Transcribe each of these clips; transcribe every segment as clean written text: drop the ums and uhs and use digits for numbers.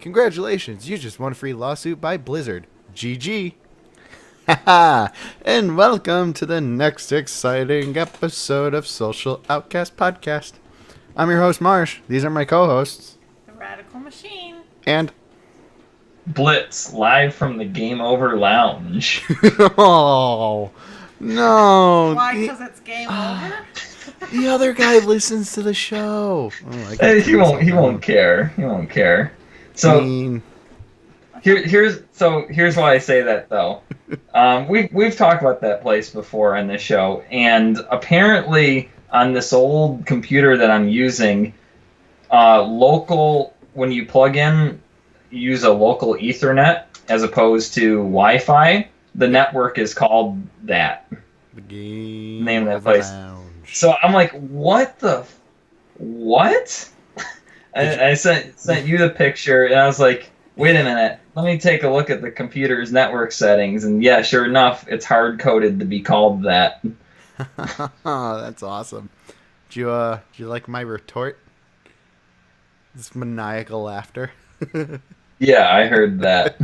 Congratulations, you just won a free lawsuit by Blizzard. GG. Haha. And welcome to the next exciting episode of Social Outcast Podcast. I'm your host, Marsh. These are my co-hosts. The Radical Machine. And... Blitz, live from the Game Over Lounge. Oh, no. Why? Because it's game over? The other guy listens to the show. Oh, He won't care. He won't care. So here's why I say that though. We've talked about that place before on this show, and apparently on this old computer that I'm using, when you plug in, use a local Ethernet as opposed to Wi-Fi. The network is called that. The name of that place. Lounge. So I'm like, what? I sent you the picture, and I was like, wait a minute, let me take a look at the computer's network settings, and yeah, sure enough, it's hard-coded to be called that. That's awesome. Do you like my retort? This maniacal laughter. Yeah, I heard that.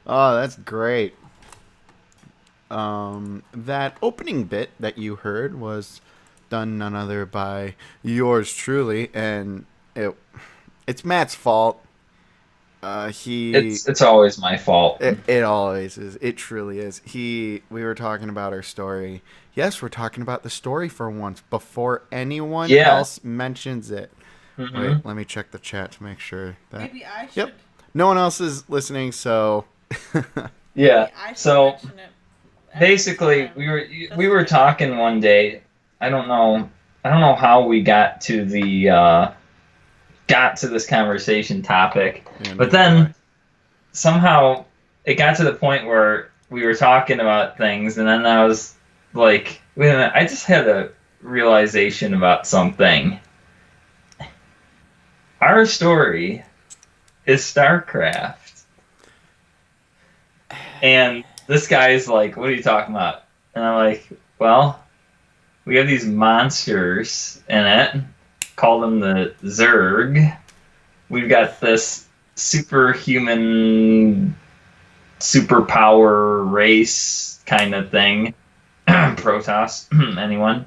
Oh, that's great. That opening bit that you heard was done none other by yours truly, and it's Matt's fault. It's always my fault. It always is. It truly is. We were talking about our story. Yes, we're talking about the story for once before anyone else mentions it. Mm-hmm. Wait, let me check the chat to make sure that. Maybe I should. Yep. No one else is listening, so. Yeah. So basically, we were talking one day. I don't know how we got to this conversation topic, but then somehow it got to the point where we were talking about things, and then I was like, wait a minute, I just had a realization about something. Our story is StarCraft. And this guy's like, what are you talking about? And I'm like, well, we have these monsters in it. Call them the Zerg. We've got this superhuman, superpower race kind of thing. Protoss, anyone.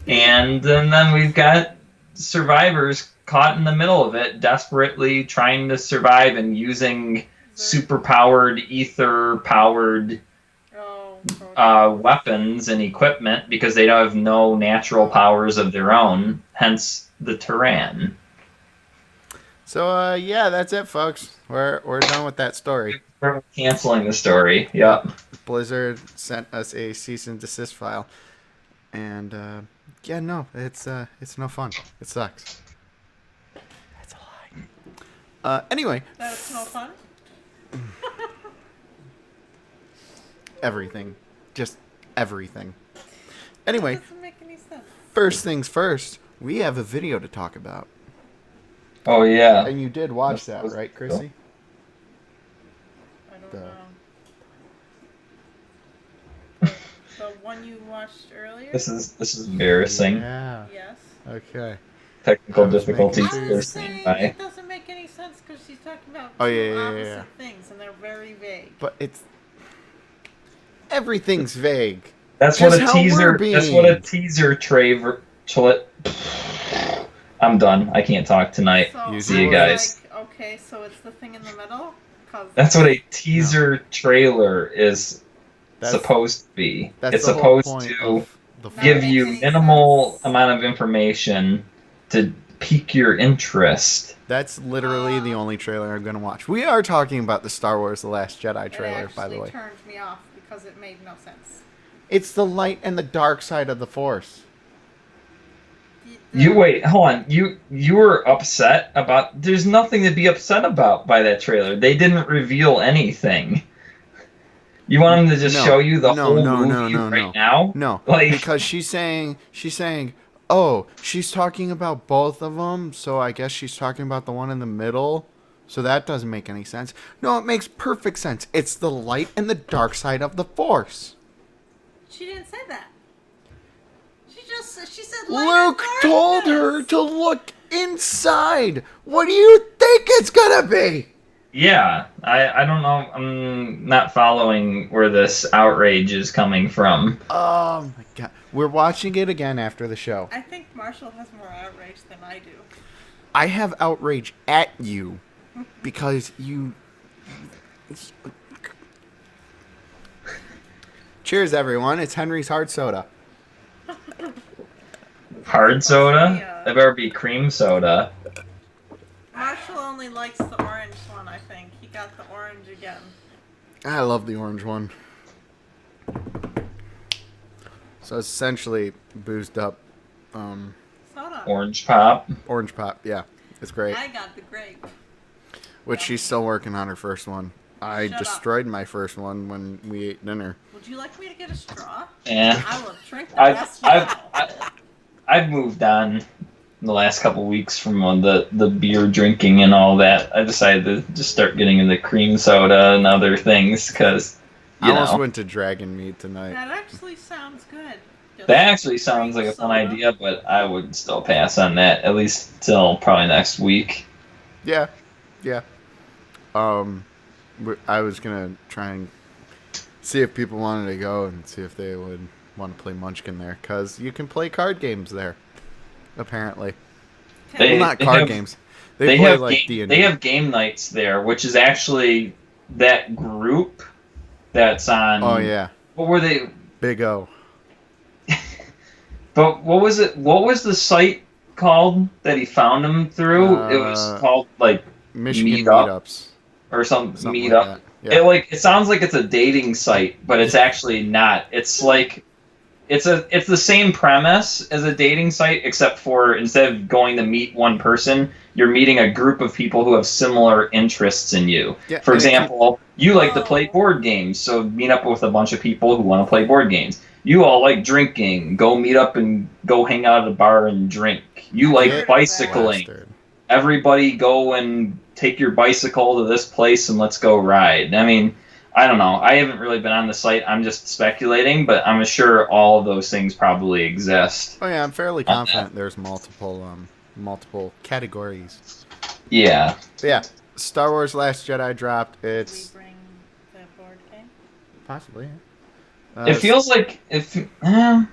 And then we've got survivors caught in the middle of it, desperately trying to survive and using super-powered, ether-powered weapons and equipment because they don't have no natural powers of their own, hence the Terran. So, yeah, that's it, folks. We're done with that story. We're canceling the story, yep. Blizzard sent us a cease and desist file. And, yeah, no, it's no fun. It sucks. That's a lie. Anyway. That's no fun? Everything. Just everything. Anyway. That doesn't make any sense. First things first, we have a video to talk about. Oh, yeah. And you did watch that, right, Chrissy? I don't know. The one you watched earlier? This is embarrassing. Yeah. Yes. Okay. Technical difficulties. I was saying it doesn't make any sense because she's talking about two opposite things, and they're very vague. But everything's vague. That's what a teaser. That's what a teaser trailer. I'm done. I can't talk tonight. So see you guys. Like, okay, so it's the thing in the middle. That's what a teaser trailer is supposed to be. It's supposed to give you minimal amount of information to pique your interest. That's literally the only trailer I'm going to watch. We are talking about the Star Wars The Last Jedi trailer, by the way. It turned me off because it made no sense. It's the light and the dark side of the Force. You wait, hold on. You were upset about... There's nothing to be upset about by that trailer. They didn't reveal anything. You want them to just show you the whole movie right now? No, like, because she's saying, oh, she's talking about both of them, so I guess she's talking about the one in the middle. So that doesn't make any sense. No, it makes perfect sense. It's the light and the dark side of the Force. She didn't say that. She said Luke told her to look inside. What do you think it's gonna be? Yeah, I don't know. I'm not following where this outrage is coming from. Oh my god. We're watching it again after the show. I think Marshall has more outrage than I do. I have outrage at you because you. Cheers, everyone. It's Henry's Hard Soda. Hard soda? Yeah. That better be cream soda. Marshall only likes the orange one, I think. He got the orange again. I love the orange one. So it's essentially boozed up Soda. Orange pop. orange pop. Yeah, it's great. I got the grape. Which she's still working on her first one. I Shut up. destroyed my first one when we ate dinner. Would you like me to get a straw? Yeah. I will drink the I've, rest I've, now. I've moved on in the last couple weeks from the beer drinking and all that. I decided to just start getting into cream soda and other things because, I almost went to Dragon Meat tonight. That actually sounds good. Just that actually sounds like a fun soda. idea, but I would still pass on that, at least till probably next week. Yeah, yeah. I was gonna try and see if people wanted to go and see if they would want to play Munchkin there, because you can play card games there, apparently. They- Well, not they card have- games. They play have like game, D&D. they have game nights there, which is actually that group that's on. Oh yeah, What were they? Big O. But what was it? What was the site called that he found them through? It was called like Michigan Meetup. meetups. or some Something meetup. like that. Yeah. It sounds like it's a dating site, but it's actually not. It's like it's the same premise as a dating site, except for instead of going to meet one person, you're meeting a group of people who have similar interests in you. Yeah, For and it can- example, you like to play board games, so meet up with a bunch of people who want to play board games. You all like drinking, go meet up and go hang out at a bar and drink. You like Get bicycling. blasted. Everybody go and take your bicycle to this place and let's go ride. I mean, I don't know. I haven't really been on the site. I'm just speculating, but I'm sure all of those things probably exist. Oh yeah, I'm fairly On confident there's multiple categories. Yeah. But yeah, Star Wars Last Jedi dropped. We It's bring the board game. possibly. It feels like I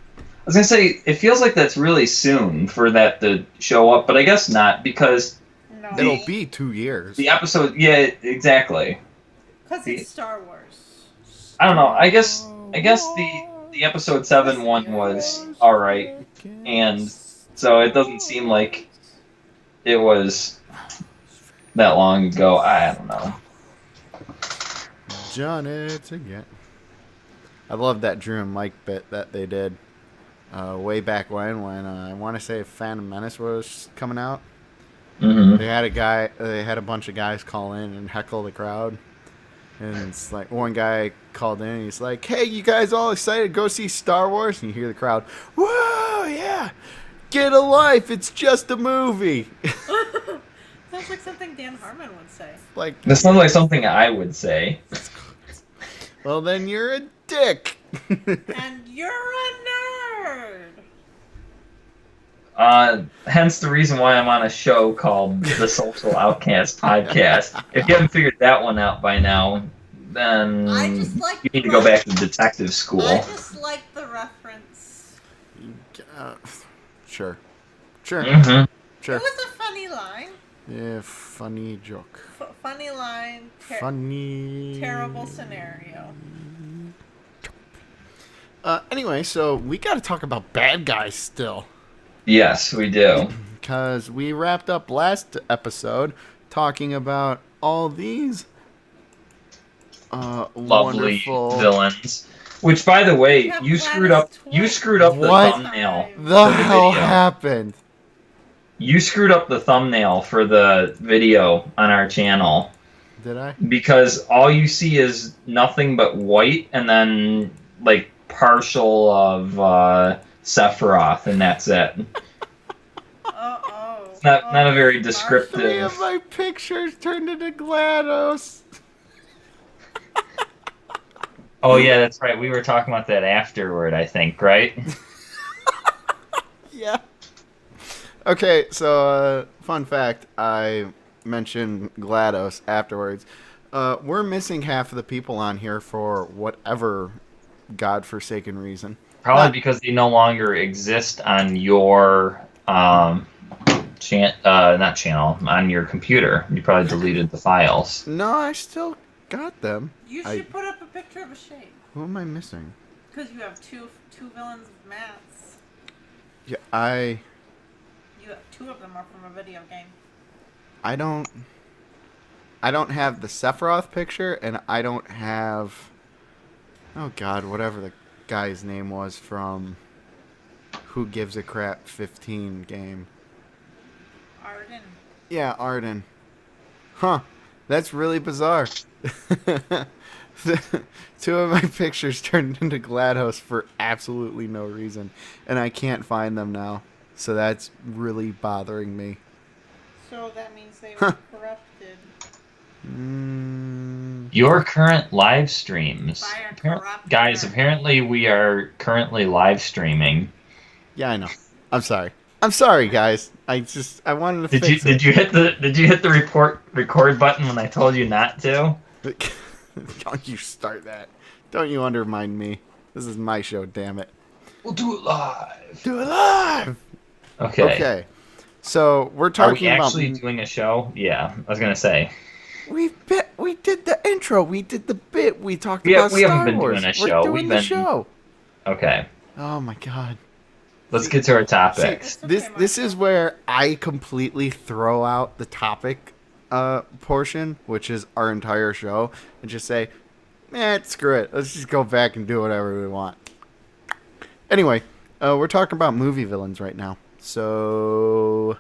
was gonna say it feels like that's really soon for that to show up, but I guess not because No. it'll be 2 years. the episode. Yeah, exactly. Because it's Star Wars. I don't know. I guess the episode 7 one was all right, and so it doesn't seem like it was that long ago. I don't know. Done it again. I love that Drew and Mike bit that they did way back when I want to say Phantom Menace was coming out. Hmm. They had a bunch of guys call in and heckle the crowd. And it's like one guy called in and he's like, "Hey, you guys all excited to go see Star Wars?" And you hear the crowd, "Whoa, yeah. Get a life. It's just a movie." Sounds like something Dan Harmon would say. Like, That sounds like something I would say. well, then you're a dick. And you're a nerd! Hence the reason why I'm on a show called the Social Outcast Podcast. If you haven't figured that one out by now, then I just like you need to go back to detective school. I just like the reference. Sure. Hmm. Sure. It was a funny line. Yeah, funny joke. Funny line. Funny. Terrible scenario. Anyway, so we got to talk about bad guys still. Yes, we do. Because we wrapped up last episode talking about all these Lovely wonderful villains. Which, by the way, have you screwed up. Gladys You twice. screwed up the What? thumbnail. The for hell video. happened? You screwed up the thumbnail for the video on our channel Did I? because all you see is nothing but white and then like partial of Sephiroth, and that's it. Uh-oh. Not a very 3 descriptive. of my pictures turned into GLaDOS. Oh yeah, that's right. We were talking about that afterward, I think, right? Yeah. Okay, so fun fact: I mentioned GLaDOS afterwards. We're missing half of the people on here for whatever godforsaken reason. Probably Not because they no longer exist on your not channel on your computer. You probably deleted the files. no, I still got them. You I should put up a picture of a shape. Who am I missing? Because you have two villains of Matt's. Yeah, You have two of them are from a video game. I don't have the Sephiroth picture, and I don't have. Oh God, whatever the guy's name was from Who Gives a Crap 15 game. Arden. Yeah, Arden. Huh. That's really bizarre. Two of my pictures turned into GLaDOS for absolutely no reason, and I can't find them now. So that's really bothering me. So that means they were corrupted. Your current live streams. By a corrupt Guys, nerd. apparently we are currently live streaming. Yeah, I know. I'm sorry. I'm sorry, guys. I wanted to fix it. Did you hit the record button when I told you not to? Don't you start that. Don't you undermine me. This is my show, damn it. We'll do it live. Do it live! Okay. Okay. So, we're Are talking we about... actually doing a show? Yeah, I was going to say. We did the intro. We did the bit. We talked about we Star haven't been Wars. doing a show. We're doing We've the been- show. Okay. Oh, my God. Let's get to our topics. It's okay, This is where I completely throw out the topic portion, which is our entire show, and just say, screw it. Let's just go back and do whatever we want. Anyway, we're talking about movie villains right now. So,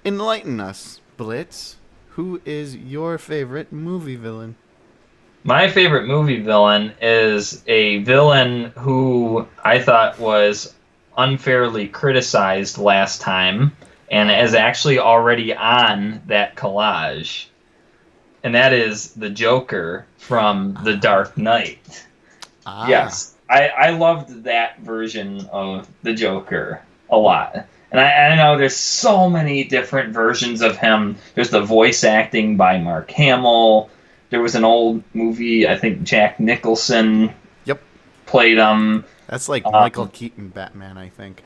enlighten us, Blitz. Who is your favorite movie villain? My favorite movie villain is a villain who I thought was unfairly criticized last time and is actually already on that collage. And that is the Joker from The Dark Knight. Ah. Yes, I loved that version of the Joker a lot. And I know there's so many different versions of him. There's the voice acting by Mark Hamill. There was an old movie, I think Jack Nicholson played him. That's like Michael Keaton Batman, I think.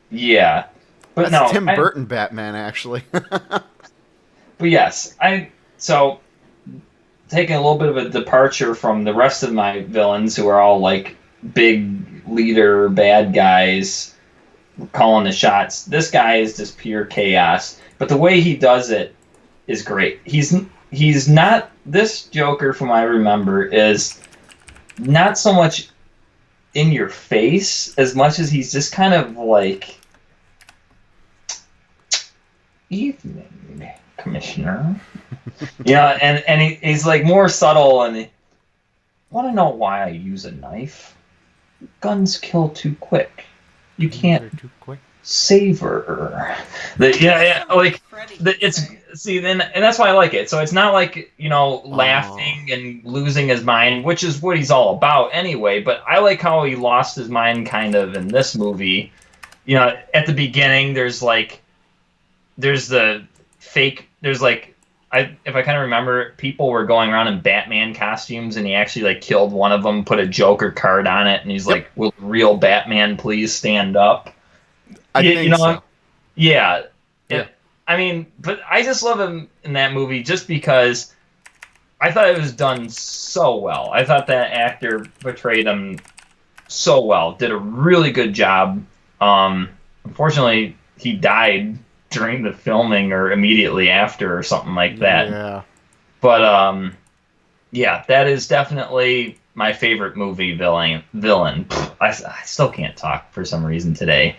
Yeah. But That's Tim Burton Batman, actually. But yes, so taking a little bit of a departure from the rest of my villains who are all like big leader bad guys calling the shots. This guy is just pure chaos, but the way he does it is great. He's not, this Joker from I remember is not so much in your face as much as he's just kind of like, evening, Commissioner. And he's like more subtle, and want to know why I use a knife? Guns kill too quick. You can't Too quick. savor. And that's why I like it. So it's not like, laughing and losing his mind, which is what he's all about anyway. But I like how he lost his mind kind of in this movie. At the beginning, there's the fake. If I kind of remember, people were going around in Batman costumes, and he actually killed one of them, put a Joker card on it, and he's like, "Will the real Batman please stand up?" I think so. Yeah. Yeah. But I just love him in that movie just because I thought it was done so well. I thought that actor portrayed him so well, did a really good job. Unfortunately, he died during the filming or immediately after or something like that. Yeah. But that is definitely my favorite movie villain. I still can't talk for some reason today.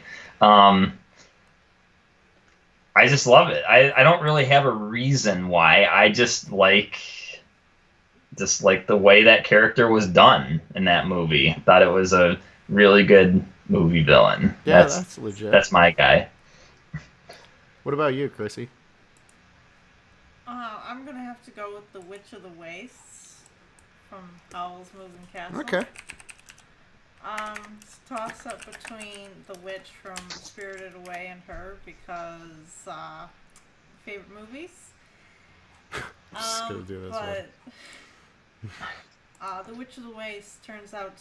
I just love it. I don't really have a reason why. I just like the way that character was done in that movie. Thought it was a really good movie villain. Yeah, that's legit. That's my guy. What about you, Chrissy? I'm gonna have to go with the Witch of the Wastes from Howl's Moving Castle. Okay. It's a toss up between the witch from Spirited Away and her because favorite movies. Just gonna do this But the Witch of the Waste turns out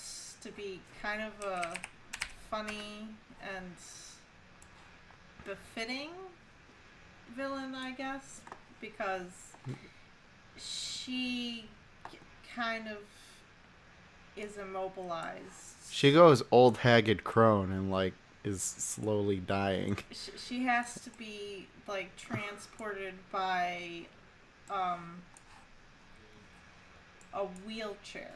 to be kind of a funny and befitting villain, I guess, because she kind of is immobilized. She goes old haggard crone and like is slowly dying. She has to be like transported by a wheelchair.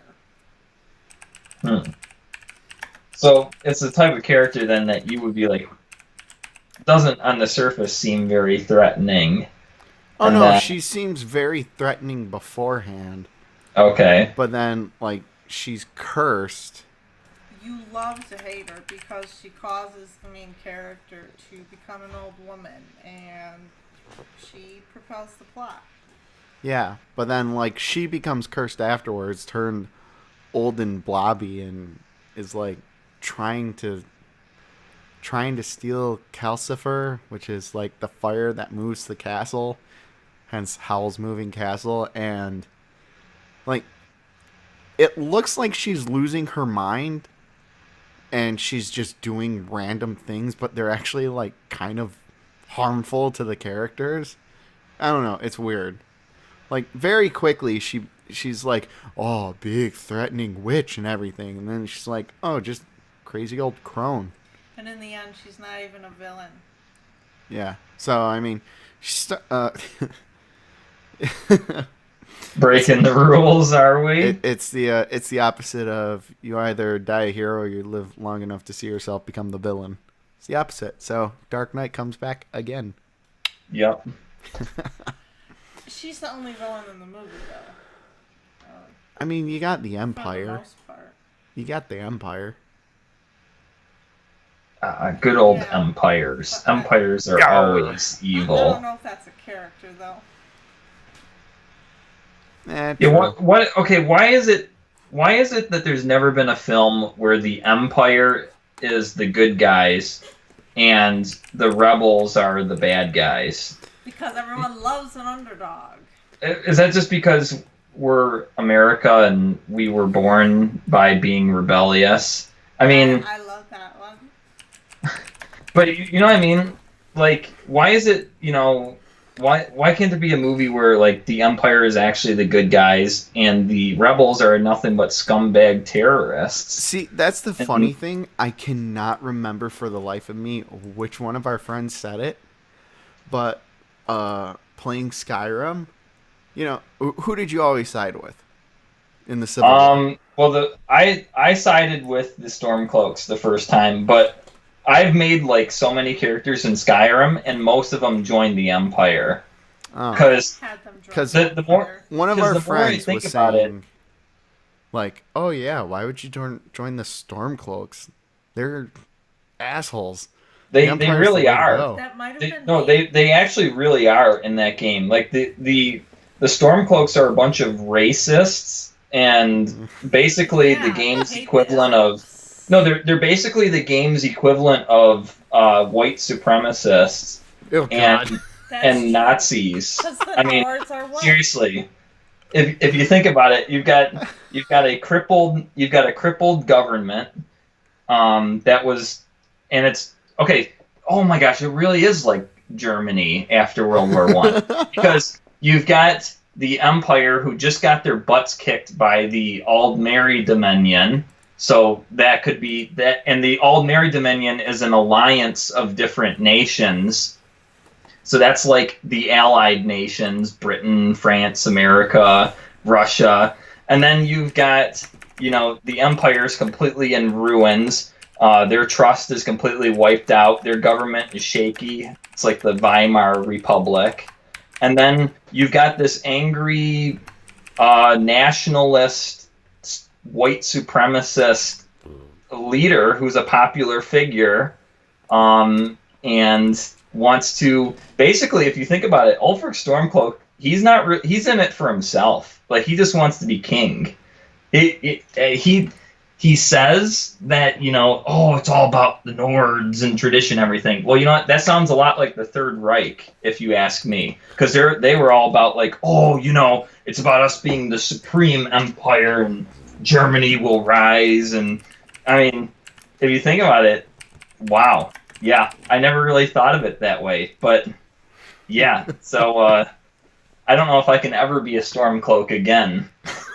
So it's the type of character then that you would be like, doesn't on the surface seem very threatening. Oh And no, then- she seems very threatening beforehand, Okay. but then like she's cursed. You love to hate her because she causes the main character to become an old woman and she propels the plot. Yeah, but then like she becomes cursed afterwards, turned old and blobby, and is like trying to steal Calcifer, which is like the fire that moves the castle, hence Howl's Moving Castle, and like it looks like she's losing her mind and she's just doing random things, but they're actually like kind of harmful to the characters. I don't know, it's weird. Like very quickly she's like, "Oh, big threatening witch and everything." And then she's like, "Oh, just crazy old crone." And in the end, she's not even a villain. Yeah. So, I mean, she's Breaking the rules, are we? it's the opposite of you either die a hero or you live long enough to see yourself become the villain. It's the opposite. So, Dark Knight comes back again. Yep. She's the only villain in the movie, though. I mean, you got the For the Empire. most part. You got the Empire. Good old Yeah. empires. But Empires are Arr. always I evil. don't know if that's a character, though. Yeah. True. What? Okay. Why is it that there's never been a film where the Empire is the good guys and the rebels are the bad guys? Because everyone loves an underdog. Is that just because we're America and we were born by being rebellious? I mean, I love that one. but you know what I mean? Like, why is it, why can't there be a movie where, like, the Empire is actually the good guys and the rebels are nothing but scumbag terrorists? See, that's the funny thing. I cannot remember for the life of me which one of our friends said it, but playing Skyrim, who did you always side with in the Civil War? Well, I sided with the Stormcloaks the first time, but I've made like so many characters in Skyrim, and most of them joined the Empire Oh. because Had them drunk 'Cause the more- there. One of 'cause our the more I friends think was about it- saying, like, "Oh yeah, why would you join the Stormcloaks? They're assholes." they The Empire's really the way to are. go. That might have They, been no, me. they actually really are in that game. Like the Stormcloaks are a bunch of racists, and basically Yeah, the I game's hate equivalent the of elves. no, they're basically the game's equivalent of white supremacists Oh and God. That's Nazis. Because the I mean, Nords are white. seriously, if you think about it, you've got a crippled government that was, and it's okay. Oh my gosh, it really is like Germany after World War One because you've got the Empire who just got their butts kicked by the Aldmeri Dominion. So that could be that, and the Aldmeri Dominion is an alliance of different nations. So that's like the allied nations: Britain, France, America, Russia, and then you've got the Empire's completely in ruins. Their trust is completely wiped out. Their government is shaky. It's like the Weimar Republic. And then you've got this angry nationalist, white supremacist leader who's a popular figure and wants to basically, if you think about it, Ulfric Stormcloak, he's in it for himself. Like, he just wants to be king. He he says that, oh, it's all about the Nords and tradition, everything. Well, you know what? That sounds a lot like the Third Reich, if you ask me, because they were all about like, oh, it's about us being the supreme empire and Germany will rise. And I mean, if you think about it, wow, yeah, I never really thought of it that way, but yeah. So I don't know if I can ever be a Stormcloak again.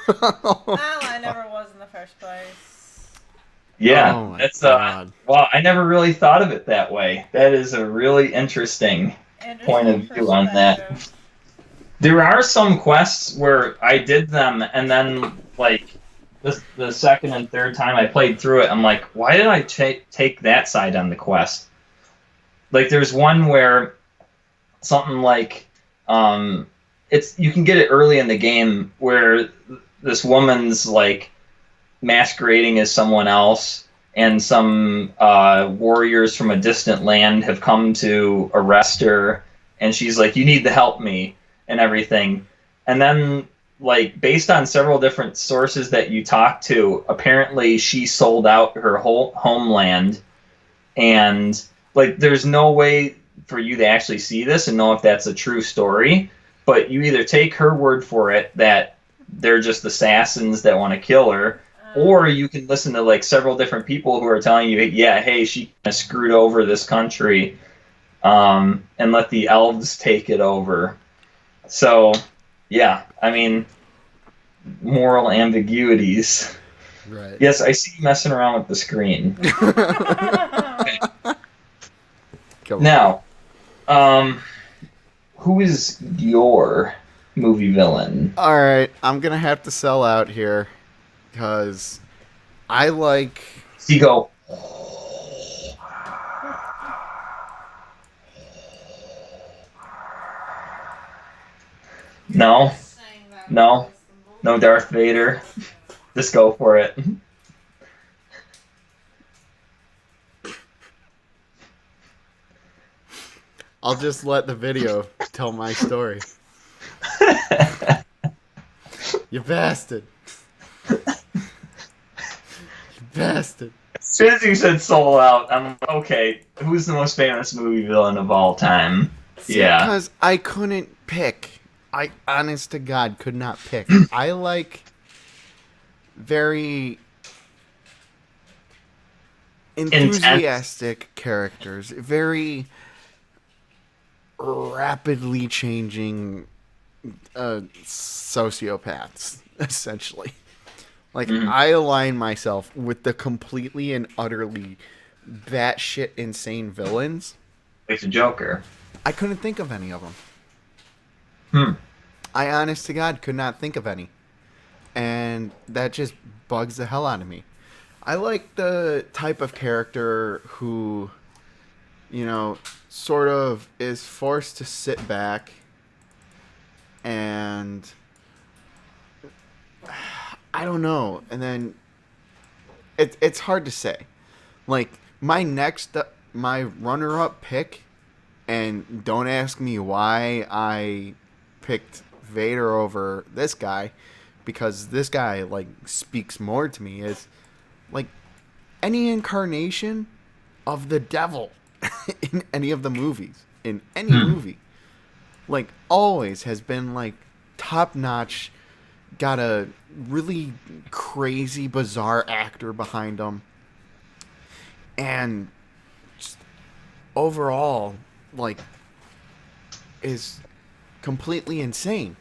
Well, I never was in the first place. Yeah, Oh my that's God. well, I never really thought of it that way. That is a really interesting point of view on that. perspective. There are some quests where I did them and then like the second and third time I played through it, I'm like, why did I take that side on the quest? Like there's one where something like it's you can get it early in the game where this woman's like masquerading as someone else, and some warriors from a distant land have come to arrest her, and she's like, "You need to help me," and everything. And then, like, based on several different sources that you talk to, apparently she sold out her whole homeland, and like, there's no way for you to actually see this and know if that's a true story. But you either take her word for it that they're just assassins that want to kill her, or you can listen to like several different people who are telling you, yeah, hey, she kind of screwed over this country, and let the elves take it over. So, yeah, I mean, moral ambiguities. Right. Yes, I see you messing around with the screen. Go on. Now, who is your movie villain? All right, I'm gonna have to sell out here because I like. Seagull. No, no, no Darth Vader. Just go for it. I'll just let the video tell my story. You bastard. You bastard. As soon as you said Soul Out, I'm like, okay, who's the most famous movie villain of all time? Yeah. Because I couldn't pick. I, honest to God, could not pick. I like very enthusiastic characters. Very rapidly changing sociopaths, essentially. Like, I align myself with the completely and utterly batshit insane villains. Like the Joker. I couldn't think of any of them. Hmm. I, honest to God, could not think of any. And that just bugs the hell out of me. I like the type of character who, sort of is forced to sit back and I don't know. And then it's hard to say. Like my runner-up pick, and don't ask me why I picked Vader over this guy, because this guy like speaks more to me, is like any incarnation of the devil in any of the movies, in any movie, like always has been like top notch, got a really crazy bizarre actor behind him, and just overall like is completely insane.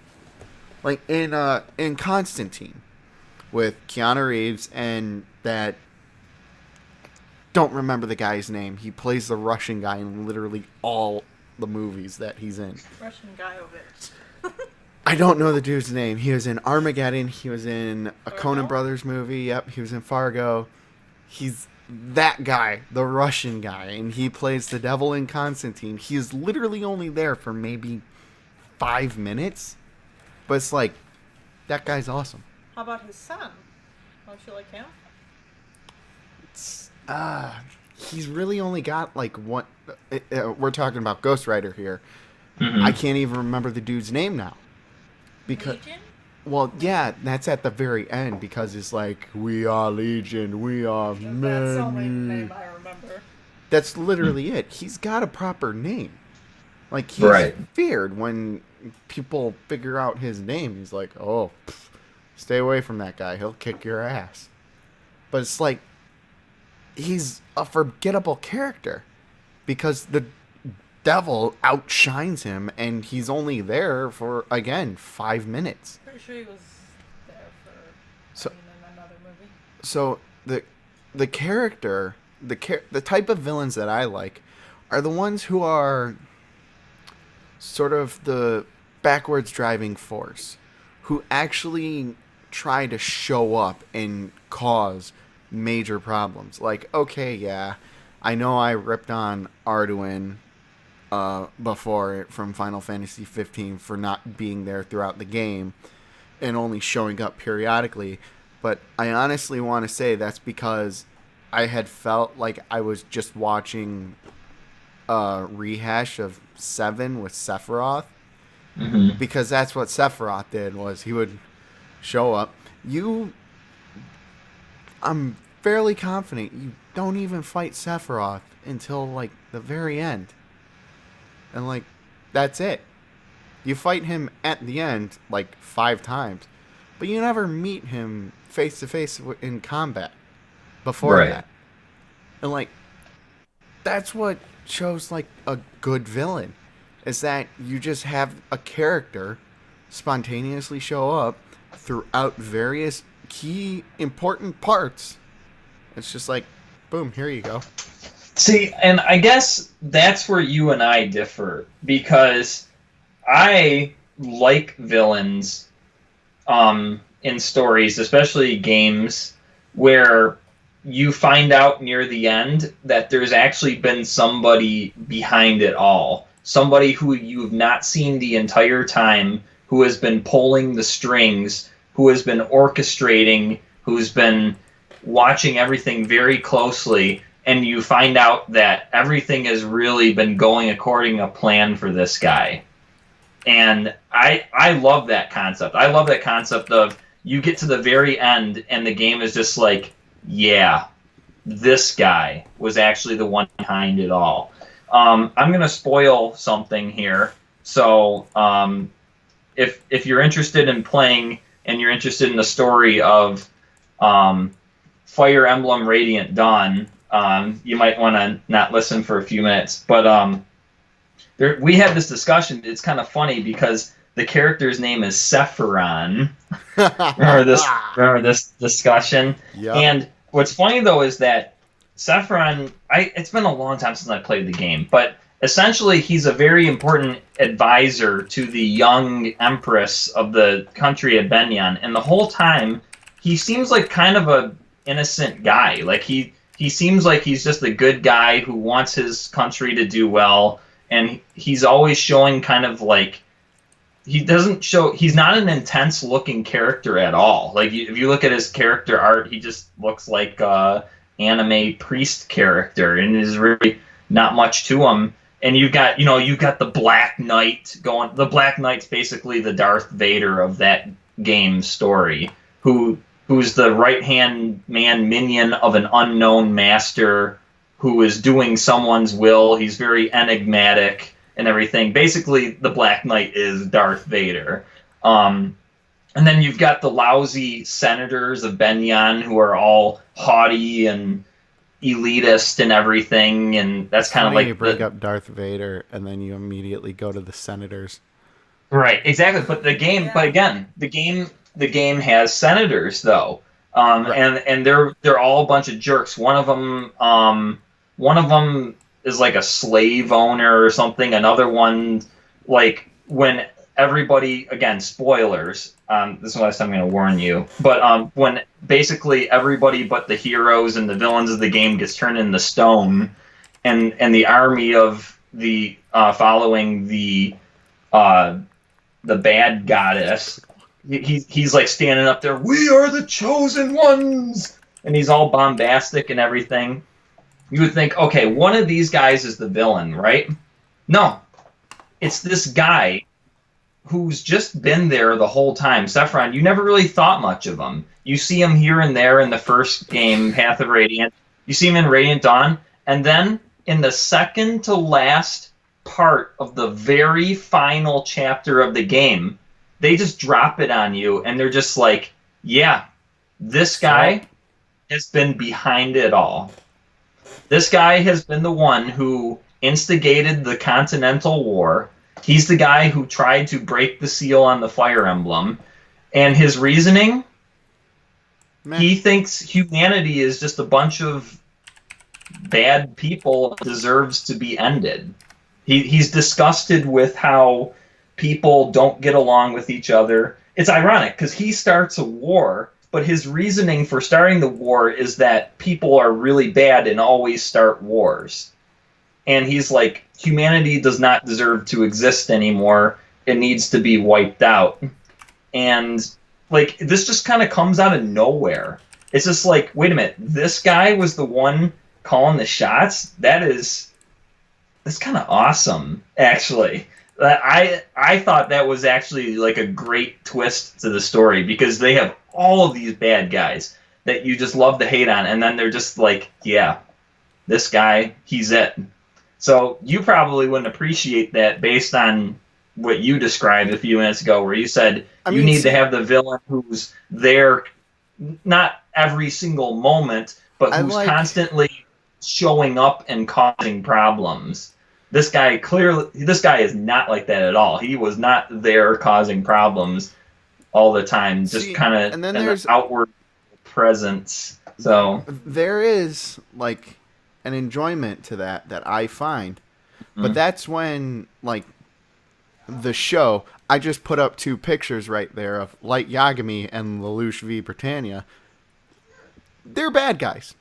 Like in Constantine with Keanu Reeves and that, don't remember the guy's name. He plays the Russian guy in literally all the movies that he's in. Russian Guyovich. I don't know the dude's name. He was in Armageddon. He was in a Fargo? Coen Brothers movie. Yep, he was in Fargo. He's that guy, the Russian guy, and he plays the devil in Constantine. He is literally only there for maybe 5 minutes, but it's like, that guy's awesome. How about his son? Don't you like him? He's really only got like one. We're talking about Ghost Rider here. Mm-hmm. I can't even remember the dude's name now. Because Legion? Well, yeah, that's at the very end because it's like we are Legion, we are That's the only many. name I remember. That's literally it. He's got a proper name. Like he's Right. feared when people figure out his name. He's like, oh, stay away from that guy. He'll kick your ass. But it's like he's a forgettable character because the devil outshines him, and he's only there for again 5 minutes. Pretty sure he was there for, So, in another movie. so the character, the type of villains that I like, are the ones who are sort of the backwards driving force, who actually try to show up and cause major problems. Like, okay, yeah, I know I ripped on Arduin before from Final Fantasy 15 for not being there throughout the game and only showing up periodically, but I honestly want to say that's because I had felt like I was just watching a rehash of 7 with Sephiroth, Hmm. because that's what Sephiroth did. Was he would show up. I'm fairly confident you don't even fight Sephiroth until like the very end, and like that's it. You fight him at the end like 5 times, but you never meet him face to face in combat before Right. that. And like that's what shows like a good villain, is that you just have a character spontaneously show up throughout various key important parts. It's just like, boom, here you go. See, and I guess that's where you and I differ because I like villains in stories, especially games, where you find out near the end that there's actually been somebody behind it all. Somebody who you've not seen the entire time, who has been pulling the strings, who has been orchestrating, who's been watching everything very closely, and you find out that everything has really been going according to plan for this guy. And I love that concept. I love that concept of you get to the very end and the game is just like, yeah, this guy was actually the one behind it all. I'm gonna spoil something here. So if you're interested in playing and you're interested in the story of Fire Emblem Radiant Dawn, you might want to not listen for a few minutes. But we had this discussion. It's kind of funny because the character's name is Sephiron. Remember this discussion? Yep. And what's funny though is that Sephiron, it's been a long time since I played the game, but essentially he's a very important advisor to the young empress of the country of Benyan, and the whole time he seems like kind of a innocent guy. Like he seems like he's just a good guy who wants his country to do well, and he's always showing kind of like he's not an intense looking character at all. Like if you look at his character art, he just looks like anime priest character, and there's really not much to him. And you've got the Black Knight going. The Black Knight's basically the Darth Vader of that game story, who's the right hand man minion of an unknown master who is doing someone's will. He's very enigmatic and everything. Basically, the Black Knight is Darth Vader. And then you've got the lousy senators of Benyan who are all haughty and elitist and everything, and that's kind of like you bring up Darth Vader and then you immediately go to the senators. Right, exactly. But again, the game has senators though, Right. and they're all a bunch of jerks. One of them is like a slave owner or something. Another one, like when everybody, again, spoilers. This is the last time I'm going to warn you. But when basically everybody but the heroes and the villains of the game gets turned into stone, and the army of the following the bad goddess, he's like standing up there. We are the chosen ones, and he's all bombastic and everything. You would think, okay, one of these guys is the villain, right? No, it's this guy who's just been there the whole time. Sephiroth, you never really thought much of him. You see him here and there in the first game, Path of Radiant. You see him in Radiant Dawn, and then in the second to last part of the very final chapter of the game, they just drop it on you, and they're just like, yeah, this guy has been behind it all. This guy has been the one who instigated the Continental War. He's the guy who tried to break the seal on the Fire Emblem. And his reasoning, he thinks humanity is just a bunch of bad people that deserves to be ended. He's disgusted with how people don't get along with each other. It's ironic because he starts a war, but his reasoning for starting the war is that people are really bad and always start wars. And he's like, humanity does not deserve to exist anymore. It needs to be wiped out. And like, this just kind of comes out of nowhere. It's just like, wait a minute, this guy was the one calling the shots? That's kind of awesome, actually. I thought that was actually like a great twist to the story, because they have all of these bad guys that you just love to hate on, and then they're just like, yeah, this guy, he's it. So you probably wouldn't appreciate that based on what you described a few minutes ago, where you said you need to have the villain who's there not every single moment, but who's constantly showing up and causing problems. This guy is not like that at all. He was not there causing problems all the time, just kind of an outward presence. So there is like an enjoyment to that I find, but that's when like the show. I just put up 2 pictures right there of Light Yagami and Lelouch v Britannia. They're bad guys.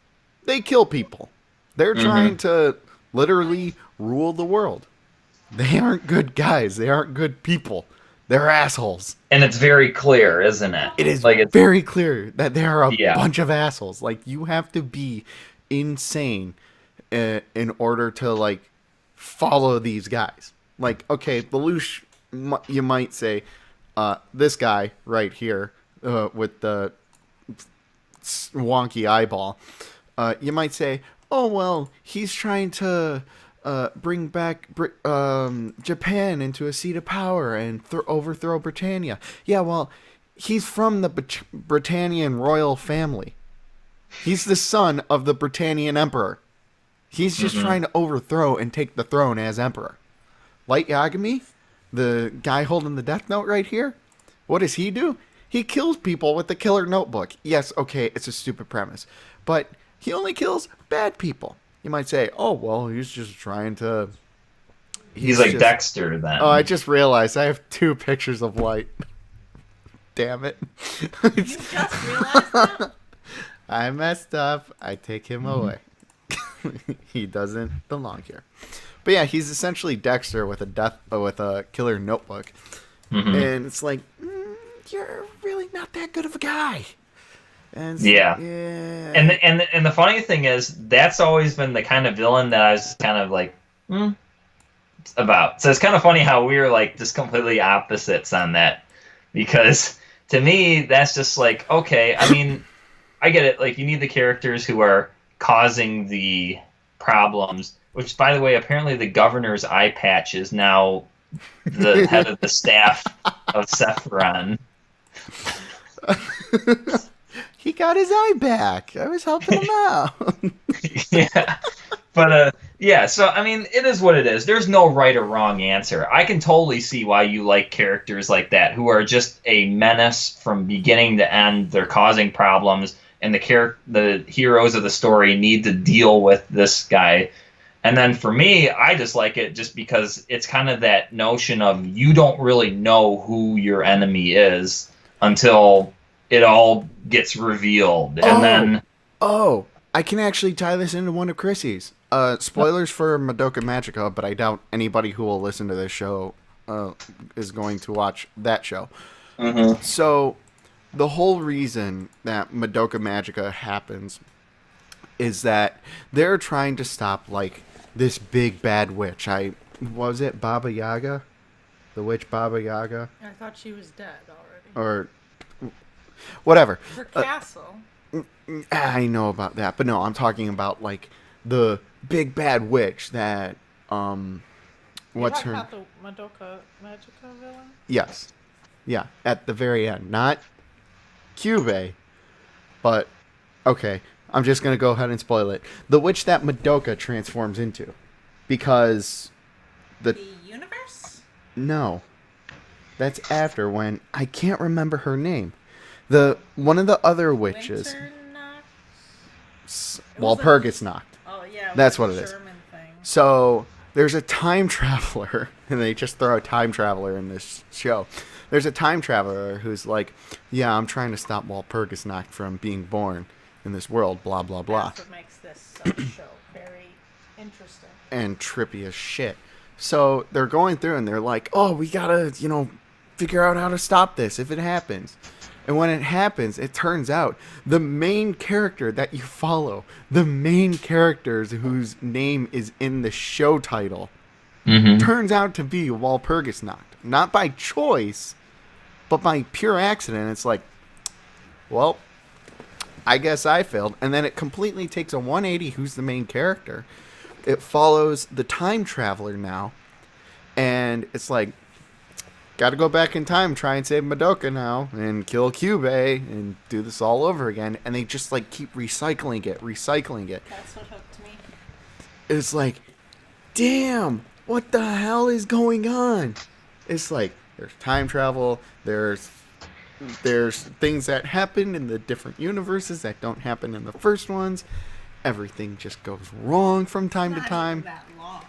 They kill people. They're trying to literally rule the world. They aren't good guys. They aren't good people. They're assholes. And it's very clear, isn't it? It is like, it's very clear that they are a bunch of assholes. Like, you have to be insane in order to, like, follow these guys. Like, okay, Lelouch, you might say, this guy right here with the wonky eyeball, you might say, oh, well, he's trying to bring back Japan into a seat of power and overthrow Britannia. Yeah, well, he's from the Britannian royal family. He's the son of the Britannian emperor. He's just trying to overthrow and take the throne as emperor. Light Yagami, the guy holding the death note right here, what does he do? He kills people with the killer notebook. Yes, okay, it's a stupid premise, but he only kills bad people. You might say, oh, well, he's just trying to... He's like just... Dexter, then. Oh, I just realized I have 2 pictures of Light. Damn it. You just realized that? I messed up. I take him away. He doesn't belong here. But yeah, he's essentially Dexter with a killer notebook. And it's like, you're really not that good of a guy. And yeah. And the funny thing is, that's always been the kind of villain that I was kind of like, about. So it's kind of funny how we were like just completely opposites on that, because to me that's just like, okay, I mean, I get it. Like, you need the characters who are causing the problems. Which, by the way, apparently the governor's eye patch is now the head of the staff of Sephiroth. He got his eye back. I was helping him out. Yeah. But, yeah, so, I mean, it is what it is. There's no right or wrong answer. I can totally see why you like characters like that, who are just a menace from beginning to end. They're causing problems, and the heroes of the story need to deal with this guy. And then for me, I just like it just because it's kind of that notion of you don't really know who your enemy is until it all gets revealed. And then... Oh, I can actually tie this into one of Chrissy's. Spoilers for Madoka Magica, but I doubt anybody who will listen to this show is going to watch that show. So, the whole reason that Madoka Magica happens is that they're trying to stop, like, this big bad witch. Was it Baba Yaga? the witch Baba Yaga, I thought she was dead already. or whatever. Her castle. I know about that, but no, I'm talking about like the big bad witch that what's You're her? talking about the Madoka Magica villain? Yes, yeah, at the very end, not Kyubey, but okay, I'm just gonna go ahead and spoil it. The witch that Madoka transforms into, because The universe? no, that's after when I can't remember her name. The one of the other witches. Winternox? Walpurgis knocked. Oh, yeah. That's what it is. German thing. So there's a time traveler, and they just throw a time traveler in this show. There's a time traveler who's like, yeah, I'm trying to stop Walpurgis knocked from being born in this world, blah, blah, blah. That's what makes this show very interesting. And trippy as shit. So they're going through and they're like, oh, we gotta, figure out how to stop this if it happens. And when it happens, it turns out the main character that you follow, the main characters whose name is in the show title, turns out to be Walpurgis knocked. Not by choice, but by pure accident. It's like, well, I guess I failed. And then it completely takes a 180 who's the main character. It follows the time traveler now. And it's like, got to go back in time, try and save Madoka now, and kill Kyubey, and do this all over again. And they just like keep recycling it. That's what hooked me. It's like, damn, what the hell is going on? It's like, there's time travel, there's things that happen in the different universes that don't happen in the first ones. Everything just goes wrong from time to time. Not even that long.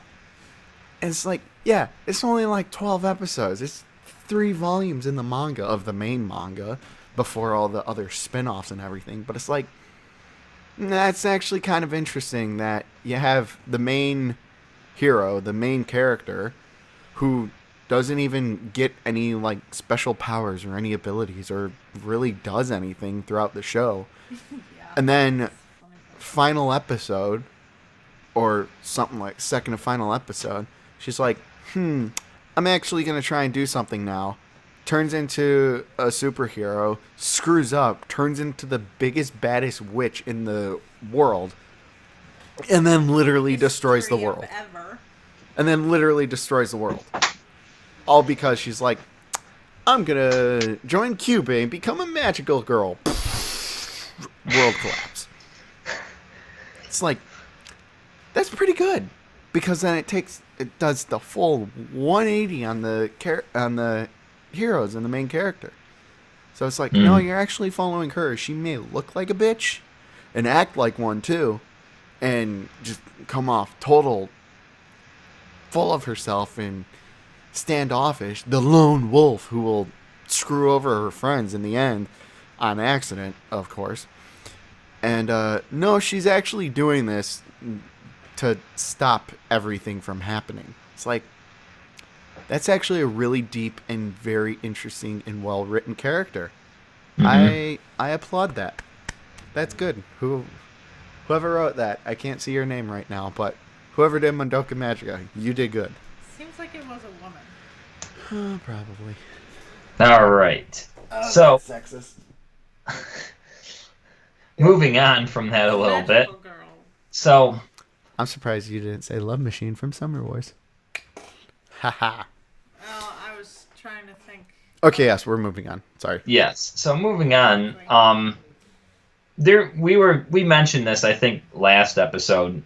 And it's like, yeah, it's only like 12 episodes. It's 3 volumes in the manga of the main manga before all the other spin-offs and everything. But it's like, that's actually kind of interesting that you have the main hero, the main character, who doesn't even get any like special powers or any abilities or really does anything throughout the show. Yeah, And then final episode, or something like second to final episode, she's like, I'm actually going to try and do something now. Turns into a superhero, screws up, turns into the biggest, baddest witch in the world, and then literally destroys the world. Ever. And then literally destroys the world. All because she's like, I'm going to join Cuba and become a magical girl. World collapse. It's like, that's pretty good. Because then it does the full 180 on the heroes and the main character. So it's like, no, you're actually following her. She may look like a bitch and act like one too, and just come off total full of herself and standoffish. The lone wolf who will screw over her friends in the end on accident, of course. And no, she's actually doing this to stop everything from happening. It's like, that's actually a really deep and very interesting and well-written character. I applaud that. That's good. Whoever wrote that, I can't see your name right now, but whoever did Madoka Magica, you did good. Seems like it was a woman. Probably. All right. So, sexist. moving on from that a little bit. Magical girl. So, I'm surprised you didn't say Love Machine from Summer Wars. Haha. Oh, I was trying to think. Okay, yes, we're moving on. Sorry. yes. So moving on. We mentioned this, I think, last episode.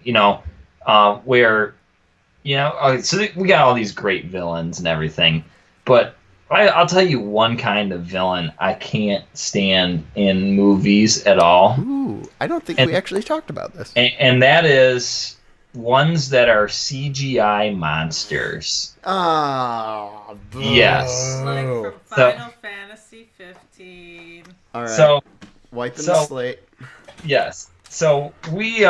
Where, so we got all these great villains and everything, but I'll tell you one kind of villain I can't stand in movies at all. Ooh, I don't think we actually talked about this. And that is ones that are CGI monsters. Oh, Yes. Like from So- Final Fantasy 15. All right. So, Wiping the slate. yes. So we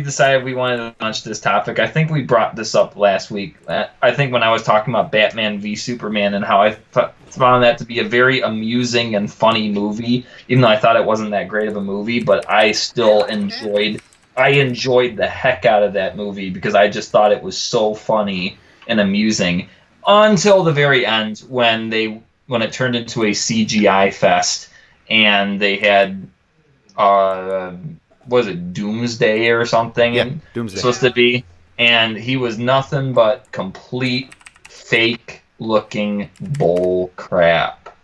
decided we wanted to launch this topic. I think we brought this up last week. I think when I was talking about Batman v Superman and how I found that to be a very amusing and funny movie, even though I thought it wasn't that great of a movie, but I still enjoyed the heck out of that movie because I just thought it was so funny and amusing. until the very end when it turned into a CGI fest and they had uh was it Doomsday or something Yeah, and Doomsday. supposed to be, and he was nothing but complete fake looking bull crap.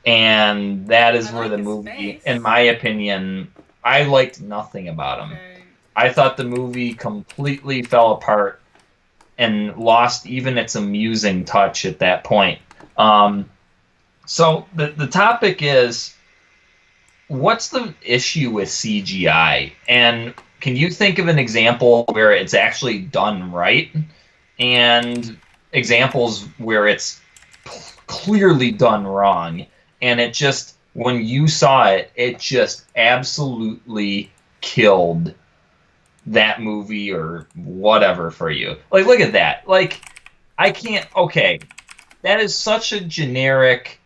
And that is I where like the his movie, face. in my opinion, I liked nothing about him. Okay. I thought the movie completely fell apart and lost even its amusing touch at that point. So the topic is, what's the issue with CGI? And can you think of an example where it's actually done right, and examples where it's clearly done wrong, and it just, when you saw it, it just absolutely killed that movie or whatever for you? Like, look at that. Like, I can't. Okay, that is such a generic,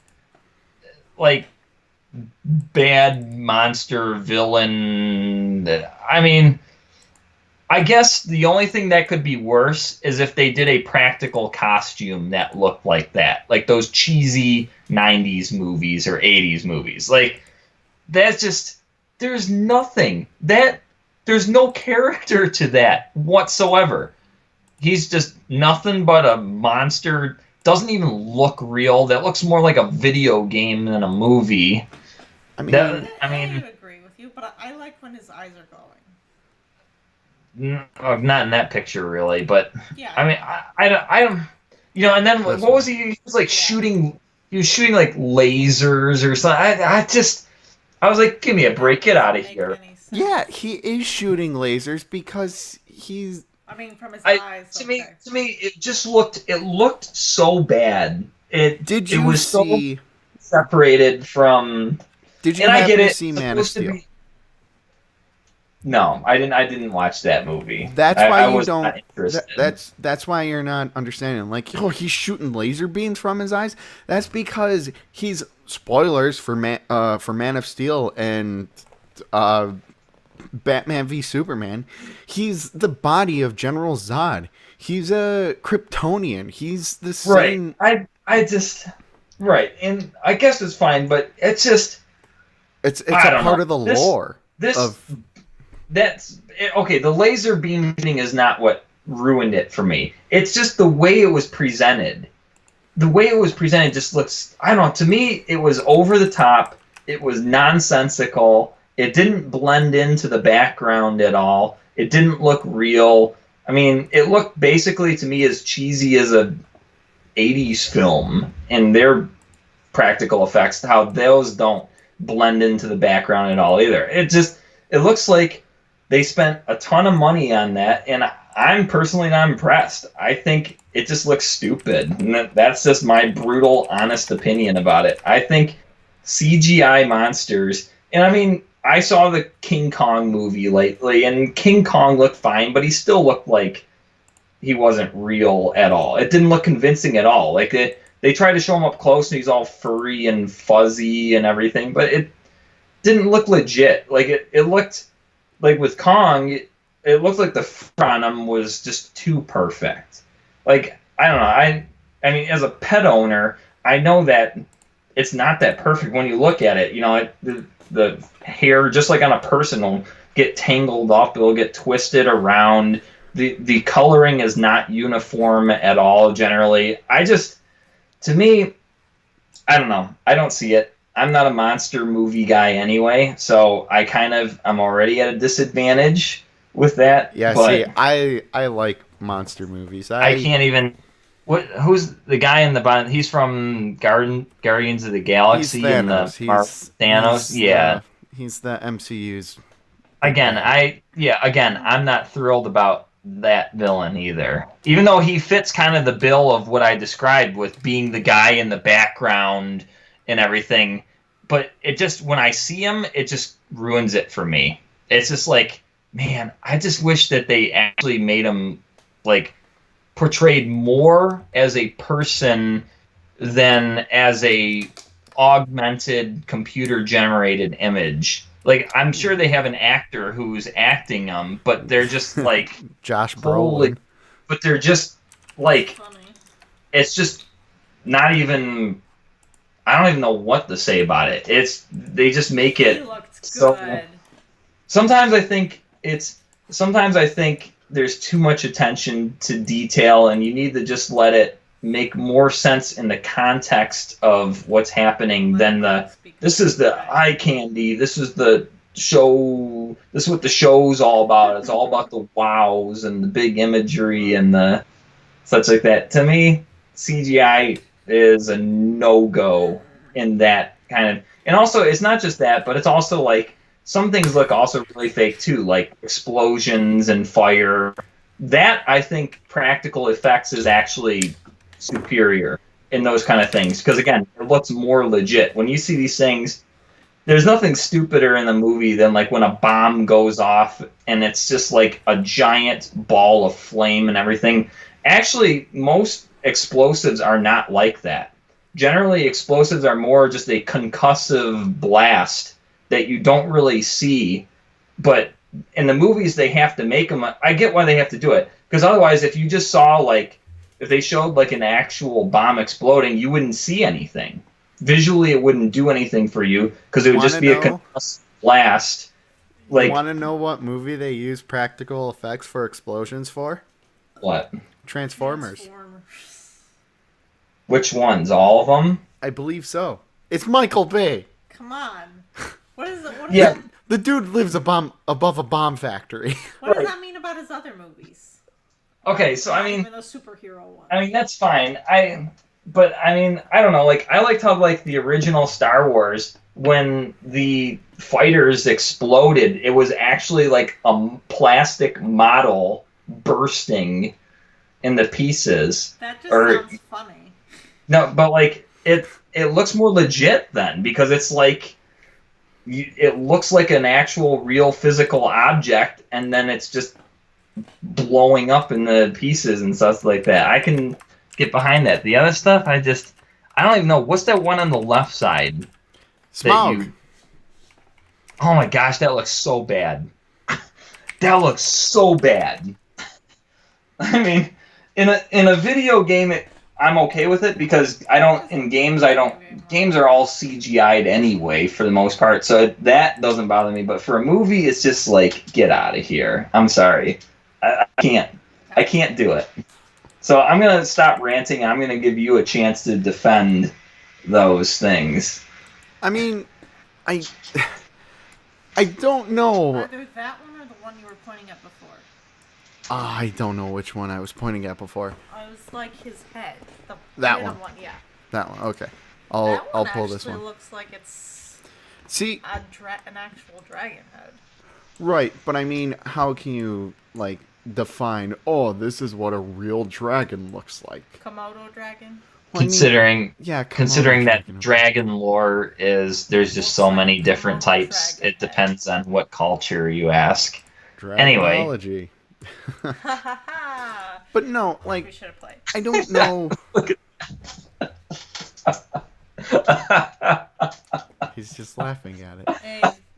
like, bad monster villain. I mean, I guess the only thing that could be worse is if they did a practical costume that looked like that, like those cheesy '90s movies or '80s movies. Like, that's just, there's nothing that, there's no character to that whatsoever. He's just nothing but a monster. Doesn't even look real. That looks more like a video game than a movie. I mean, That, I I mean, agree with you, but I like when his eyes are going. not in that picture really, but Yeah. I mean, I don't, and then what Listen. was he? He was like shooting. He was shooting like lasers or something. I was like, give me a break, get out of Make here. any sense. yeah, he is shooting lasers because he's. I mean, from his eyes. To Okay. me, it looked so bad. Did It you was so see? separated from, Did you and I get happen to it. see It's Man of supposed to Steel? be. No, I didn't watch that movie. That's why I you was don't. not interested. That's why you're not understanding. Like, oh, he's shooting laser beams from his eyes. That's because he's spoilers for Man of Steel and uh, Batman v Superman. He's the body of General Zod. He's a Kryptonian. He's the Right. same. I just, right, and I guess it's fine, but it's just, It's I a don't part know. of the lore This of. that's okay. The laser beam thing is not what ruined it for me. It's just the way it was presented. The way it was presented just looks, I don't know. To me, it was over the top. It was nonsensical. It didn't blend into the background at all. It didn't look real. I mean, it looked basically to me as cheesy as a '80s film, and their practical effects, how those don't blend into the background at all either. It looks like they spent a ton of money on that, and I'm personally not impressed. I think it just looks stupid, and that's just my brutal, honest opinion about it. I think CGI monsters, and I mean, I saw the King Kong movie lately, and King Kong looked fine, but he still looked like he wasn't real at all. It didn't look convincing at all. Like, they tried to show him up close and he's all furry and fuzzy and everything, but it didn't look legit. Like, it looked like with Kong, it looked like the fur on him was just too perfect. Like, I don't know. I mean, as a pet owner, I know that it's not that perfect when you look at it. The hair, just like on a person, will get tangled up. It'll get twisted around. The coloring is not uniform at all generally. To me, I don't know. I don't see it. I'm not a monster movie guy anyway, so I'm already at a disadvantage with that. Yeah, but see, I like monster movies. I can't even. Who's the guy in the bottom? He's from Guardians of the He's Galaxy and Thanos. the Thanos. Yeah. He's the MCU's big Again, bad. I'm not thrilled about that villain either. Even though he fits kind of the bill of what I described with being the guy in the background and everything, but it just, when I see him, it just ruins it for me. It's just like, man, I just wish that they actually made him, like, portrayed more as a person than as a augmented computer generated image. Like, I'm sure they have an actor who's acting them, but they're just like Josh holy, Brolin. but they're just That's like funny. it's just not even. I don't even know what to say about it. They just make He it looked so. good. Sometimes I think it's. Sometimes I think there's too much attention to detail, and you need to just let it make more sense in the context of what's happening Let than things the. speak for This is the right. eye candy. This is the show. This is what the show's all about. It's all about the wows and the big imagery and the such like that. To me, CGI is a no go in that kind of. And also, it's not just that, but it's also like some things look also really fake too, like explosions and fire. That I think practical effects is actually superior in those kind of things because again, it looks more legit when you see these things. There's nothing stupider in the movie than like when a bomb goes off and it's just like a giant ball of flame and everything. Actually, most explosives are not like that. Generally, explosives are more just a concussive blast that you don't really see. But in the movies, they have to make them. I get why they have to do it because otherwise, if you just saw like if they showed like an actual bomb exploding, you wouldn't see anything visually it wouldn't do anything for you because it would Want just to be a know? concussive blast. You Like want to know what movie they use practical effects for explosions for? what? Transformers. Transformers. Which ones? All of them? I believe so. It's Michael Bay. Come on. What is it? What, Yeah. does, The dude lives above a bomb factory. what does Right. that mean about his other movies? Okay, so Not even the superhero one. I mean that's fine. But I mean, I don't know. Like I liked how like the original Star Wars when the fighters exploded, it was actually like a plastic model bursting in the pieces. That just Or sounds funny. no, but like it looks more legit then because it's like it looks like an actual real physical object and then it's just blowing up in the pieces and stuff like that. I can get behind that. The other stuff I don't even know what's that one on the left side that Smaug. you oh my gosh that looks so bad. That looks so bad. I mean, in a video game, I'm okay with it because I don't in games I don't games are all CGI'd anyway for the most part, so that doesn't bother me. But for a movie, it's just like get out of here. I'm sorry, I can't do it. So I'm gonna stop ranting. And I'm gonna give you a chance to defend those things. I mean, I I don't know. Either that one or the one you were pointing at before. I don't know which one I was pointing at before. I was like his head. The That rhythm one. Yeah. That one. Okay. That one I'll pull this one. looks like it's See, an actual dragon head. right, but I mean, how can you like define? Oh, this is what a real dragon looks like. Komodo dragon. Well, I mean, Considering yeah, Komodo considering that dragon. dragon lore is there's just Looks so like many a different Komodo types. dragon It depends on what culture you ask. Anyway. Dragonology. Ha ha ha! But no, We like should have played. I don't know. He's just laughing at it.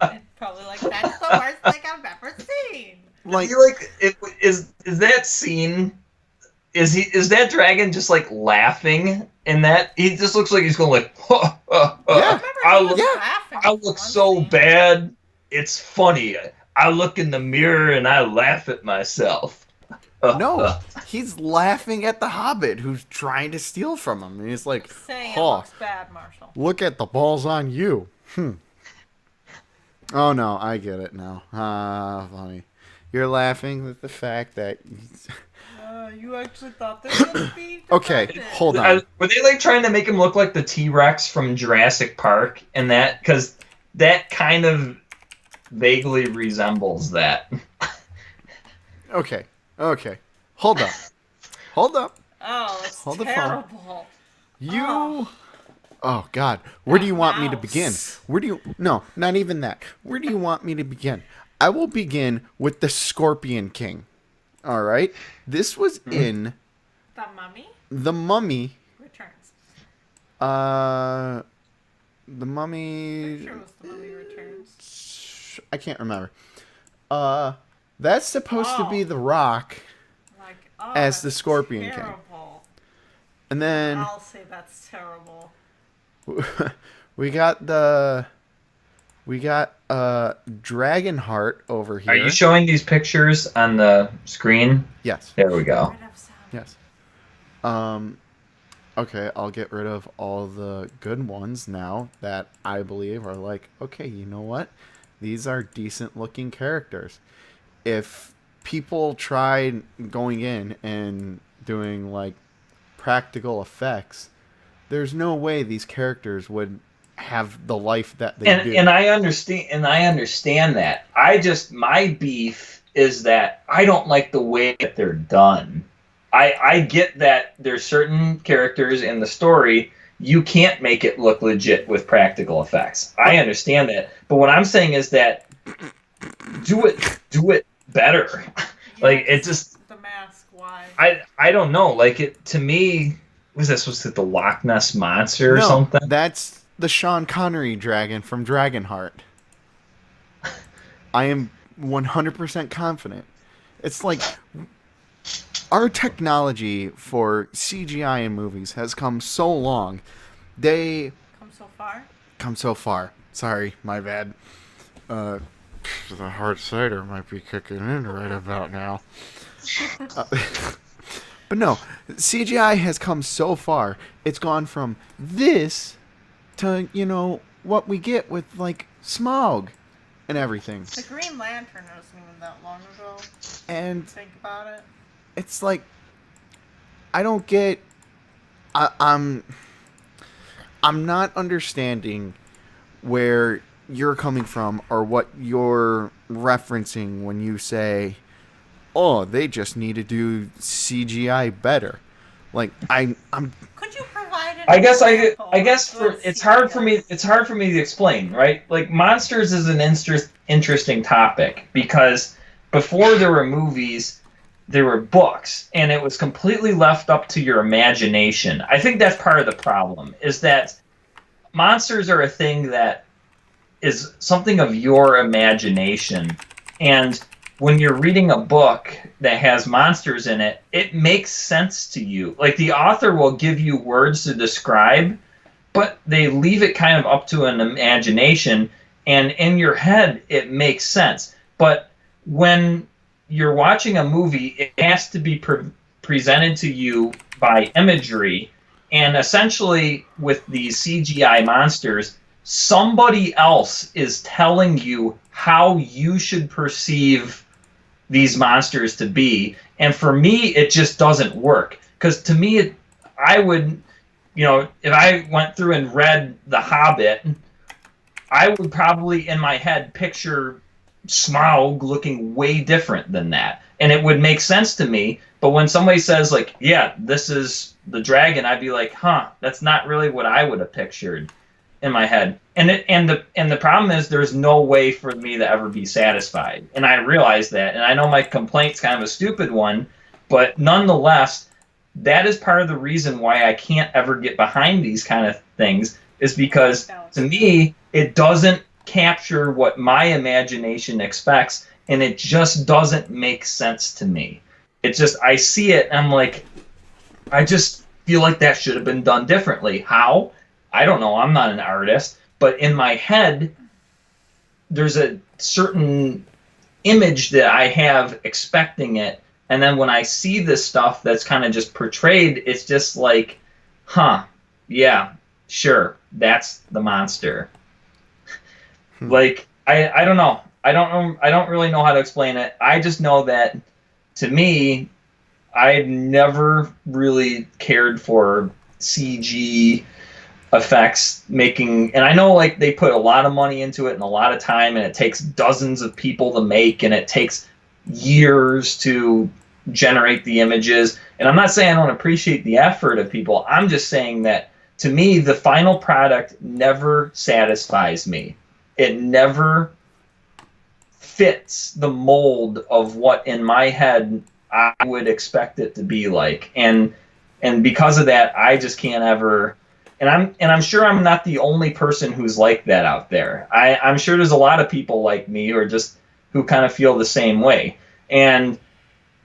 And probably like that's the worst thing I've ever seen. Like, is that scene? Is that dragon just like laughing? In that he just looks like he's going like, Yeah. I remember he was laughing. I in look one so scene. bad. It's funny. I look in the mirror and I laugh at myself. no, he's laughing at the Hobbit who's trying to steal from him, and he's like, Saying it "Huh, looks bad, Marshall. look at the balls on you." Oh no, I get it now. Ah, funny. You're laughing at the fact that. You actually thought this would be Okay, defended. hold on. Were they like trying to make him look like the T-Rex from Jurassic Park? And that because that kind of vaguely resembles that. Okay, hold up, hold up. Oh, it's Hold the phone. terrible. You. Oh God, where do you want me to begin? Mouse. Where do you? No, not even that. Where do you want me to begin? I will begin with the Scorpion King. All right, this was in The Mummy The Mummy. Returns. The Pretty Mummy. sure it was The Mummy Returns. I can't remember. That's supposed to be Oh. The Rock Like, oh, as the that's Scorpion King. terrible. And then I'll say that's terrible. we got Dragonheart over Are you here. showing these pictures on the screen? Yes. There we go. Rid of sound. Yes. Okay, I'll get rid of all the good ones now that I believe are like, okay, you know what? These are decent looking characters. If people tried going in and doing like practical effects, there's no way these characters would have the life that they do. And I understand that. My beef is that I don't like the way that they're done. I get that there's certain characters in the story you can't make it look legit with practical effects. I understand that. But what I'm saying is that do it better. Like it just The mask, why? I don't know. Like it to me was this was it the Loch Ness monster or No, something? that's the Sean Connery dragon from Dragonheart. I am 100% confident. It's like our technology for CGI in movies has come so long. They Come so far? come so far. Sorry, my bad. The hard cider might be kicking in right about now. But no, CGI has come so far. It's gone from this to, what we get with, like, Smog and everything. The Green Lantern wasn't even that long ago. And Think about it. it's like, I don't get... I'm not understanding where you're coming from or what you're referencing when you say, oh, they just need to do CGI better. Like I'm Could you provide an I guess example of good it's hard for me CGI? it's hard for me to explain, right? Like monsters is an interesting topic because before there were movies, there were books, and it was completely left up to your imagination. I think that's part of the problem is that monsters are a thing that is something of your imagination, and when you're reading a book that has monsters in it, it makes sense to you. Like the author will give you words to describe, but they leave it kind of up to an imagination, and in your head it makes sense. But when you're watching a movie, it has to be presented to you by imagery, and essentially with these CGI monsters, somebody else is telling you how you should perceive these monsters to be, and for me it just doesn't work because to me I would, if I went through and read The Hobbit, I would probably in my head picture Smaug looking way different than that, and it would make sense to me. But when somebody says like, yeah, this is the dragon, I'd be like, that's not really what I would have pictured in my head. And the problem is there's no way for me to ever be satisfied. And I realize that. And I know my complaint's kind of a stupid one, but nonetheless, that is part of the reason why I can't ever get behind these kind of things is because to me, it doesn't capture what my imagination expects, and it just doesn't make sense to me. It's just, I see it and I'm like, I just feel like that should have been done differently. How? I don't know. I'm not an artist, but in my head, there's a certain image that I have expecting it. And then when I see this stuff that's kind of just portrayed, it's just like, yeah, sure, that's the monster. Like, I don't know. I don't really know how to explain it. I just know that to me, I never really cared for CG effects making, and I know like they put a lot of money into it and a lot of time, and it takes dozens of people to make, and it takes years to generate the images. And I'm not saying I don't appreciate the effort of people. I'm just saying that to me, the final product never satisfies me. It never fits the mold of what in my head I would expect it to be like. And because of that, I just can't ever. And I'm sure I'm not the only person who's like that out there. I'm sure there's a lot of people like me who kind of feel the same way. And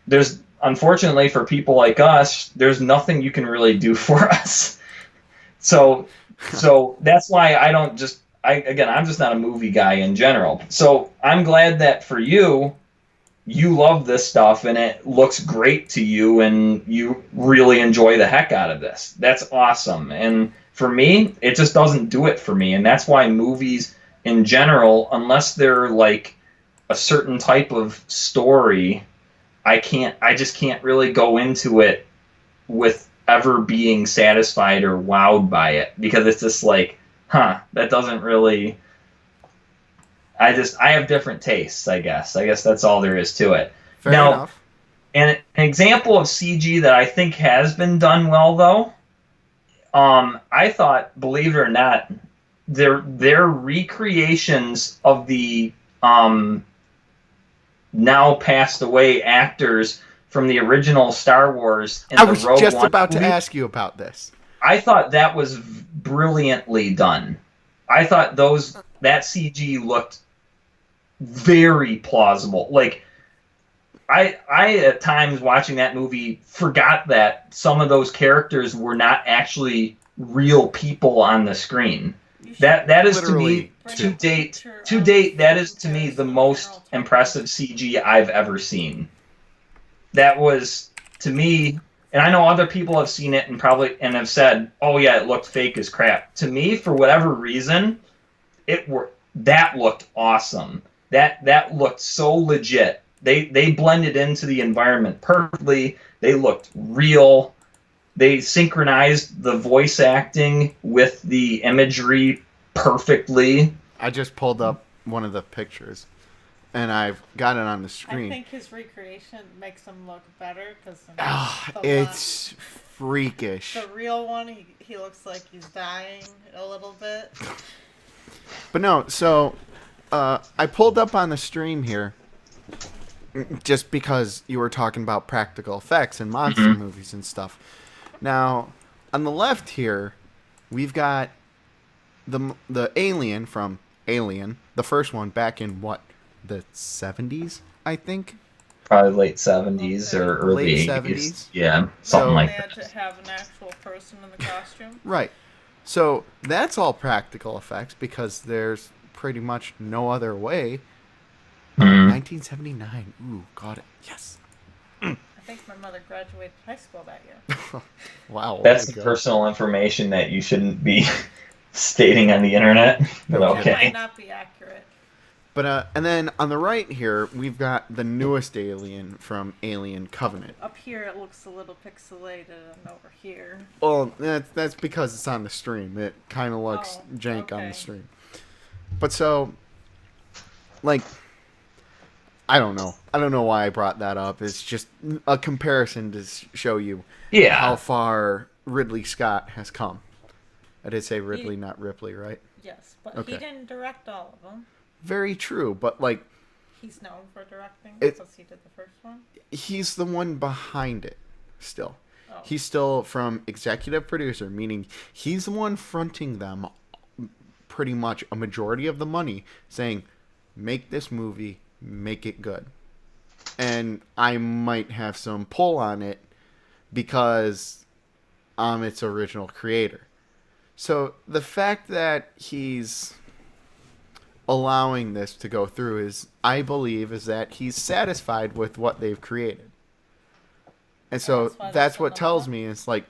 there's unfortunately for people like us, there's nothing you can really do for us. So that's why I don't just I'm just not a movie guy in general. So I'm glad that for you, you love this stuff and it looks great to you and you really enjoy the heck out of this. That's awesome. And for me, it just doesn't do it for me. And that's why movies in general, unless they're like a certain type of story, I just can't really go into it with ever being satisfied or wowed by it because it's just like, that doesn't really. I have different tastes, I guess. I guess that's all there is to it. Fair Now, enough. an example of CG that I think has been done well, though, I thought, believe it or not, their recreations of the now passed away actors from the original Star Wars and I the was Rogue just One about to movie. ask you about this. I thought that was brilliantly done. I thought that CG looked very plausible. Like I at times watching that movie forgot that some of those characters were not actually real people on the screen. That is Literally to me to date that is to me the most impressive CG I've ever seen. That was to me, and I know other people have seen it and have said, "Oh yeah, it looked fake as crap." To me, for whatever reason, that looked awesome. That looked so legit. They blended into the environment perfectly. They looked real. They synchronized the voice acting with the imagery perfectly. I just pulled up one of the pictures, and I've got it on the screen. I think his recreation makes him look better because It's freakish. the real one, he looks like he's dying a little bit. But no, so I pulled up on the stream here just because you were talking about practical effects and monster movies and stuff. Now, on the left here, we've got the alien from Alien, the first one back in the 70s, I think. Probably late 70s or early Late 80s. 70s. Yeah, something like They had that. to have an actual person in the costume. Right. So that's all practical effects because there's pretty much no other way. 1979. Ooh, got it. Yes. I think my mother graduated high school that year. Wow. That's the personal information that you shouldn't be stating on the internet. But It okay. might not be accurate. But and then on the right here, we've got the newest alien from Alien Covenant. Up here it looks a little pixelated, and over here. Well, that's because it's on the stream. It kind of looks jank on okay. the stream. But so, like, I don't know. I don't know why I brought that up. It's just a comparison to show you how far Ridley Scott has come. I did say Ridley, not Ripley, right? Yes, but Okay. he didn't direct all of them. Very true, but like He's known for directing It- because he did the first one. he's the one behind it still. Oh. He's still from executive producer, meaning he's the one fronting them pretty much a majority of the money, saying, make this movie, make it good. And I might have some pull on it because I'm its original creator. So the fact that he's allowing this to go through I believe that he's satisfied with what they've created. And so that's why that's that's what on the tells left. me it's like,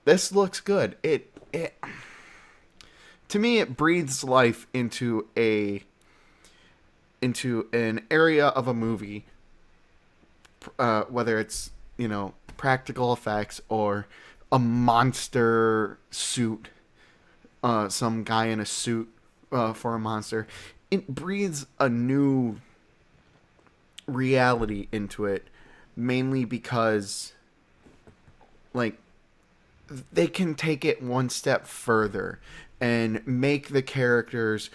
this looks good. It to me it breathes life into an area of a movie, whether it's practical effects or a monster suit, some guy in a suit for a monster. It breathes a new reality into it, mainly because like they can take it one step further and make the characters,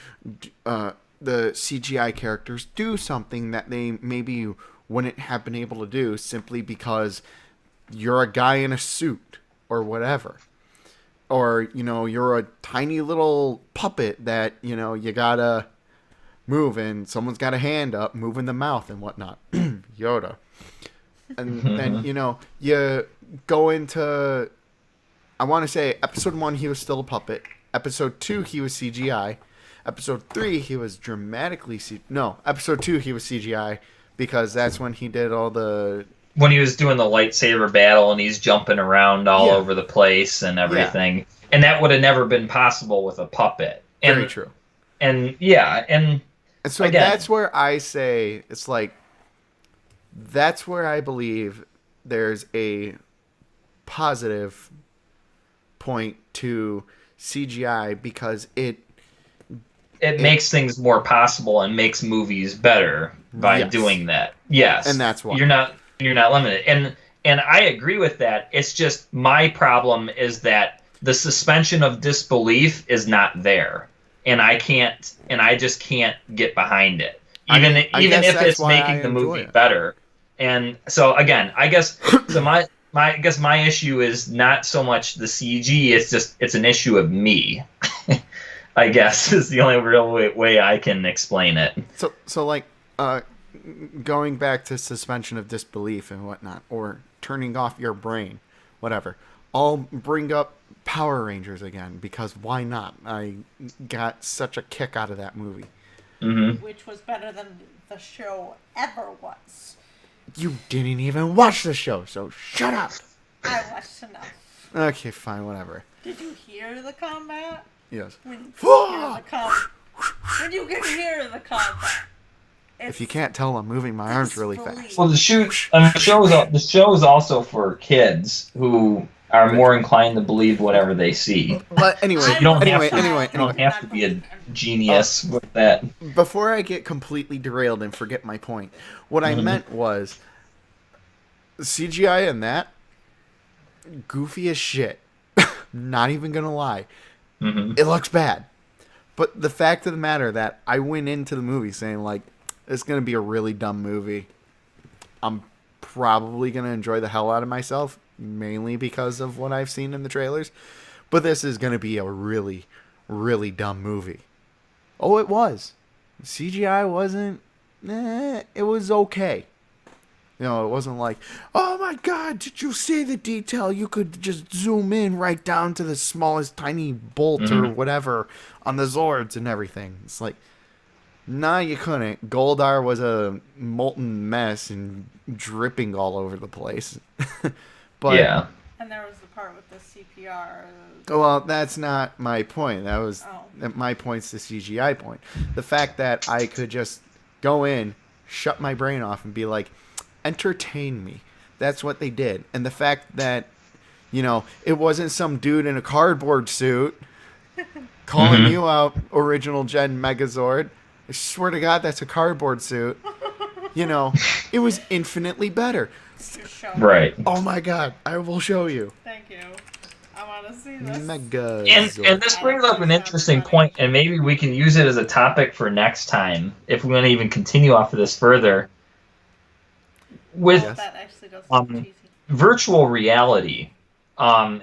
the CGI characters, do something that they maybe wouldn't have been able to do simply because you're a guy in a suit or whatever. Or, you're a tiny little puppet that, you gotta move and someone's got a hand up moving the mouth and whatnot. Yoda. and then you go into. I want to say episode 1 he was still a puppet. Episode 2 he was CGI. Episode 3 he was dramatically episode 2 he was CGI because that's when he did all the when he was doing the lightsaber battle and he's jumping around all Yeah. over the place and everything. And that would have never been possible with a puppet. And, very true. And yeah, and so again, that's where I say it's like that's where I believe there's a positive point to CGI because it makes things more possible and makes movies better by Yes. doing that. Yes. And that's why. You're not limited. And I agree with that. It's just my problem is that the suspension of disbelief is not there. And I just can't get behind it. Even guess if that's it's why I making the enjoy movie it. better. And so again, I guess so my issue is not so much the CG, it's an issue of me. I guess is the only real way I can explain it. So like going back to suspension of disbelief and whatnot, or turning off your brain, whatever. I'll bring up Power Rangers again because why not? I got such a kick out of that movie. Mm-hmm. Which was better than the show ever was. You didn't even watch the show, so shut up. I watched enough. Okay, fine, whatever. Did you hear the combat? Yes. When you can hear the combat. If you can't tell, I'm moving my arms really fast. Well, the show is also for kids who are more inclined to believe whatever they see. But anyway, You don't anyway, have to be a genius with that. before I get completely derailed and forget my point, what I meant was CGI in that goofy as shit. Not even gonna lie, it looks bad. But the fact of the matter that I went into the movie saying like it's gonna be a really dumb movie. I'm probably gonna enjoy the hell out of myself, mainly because of what I've seen in the trailers. But this is gonna be a really, really dumb movie. Oh, it was. CGI wasn't. It was okay. You know, it wasn't like, oh my god, did you see the detail? You could just zoom in right down to the smallest tiny bolt or whatever on the Zords and everything. It's like, nah, you couldn't. Goldar was a molten mess and dripping all over the place. But yeah. And there was the part with the CPR. well, that's not my point. That was my point's the CGI point. The fact that I could just go in, shut my brain off, and be like, entertain me. That's what they did. And the fact that, you know, it wasn't some dude in a cardboard suit calling you out, original Gen Megazord. I swear to God, that's a cardboard suit. You know, it was infinitely better. Right. Oh my God, I will show you. Thank you. I want to see this. Megazord. And this brings up an interesting point, and maybe we can use it as a topic for next time if we want to even continue off of this further. With That actually does sound cheesy. virtual reality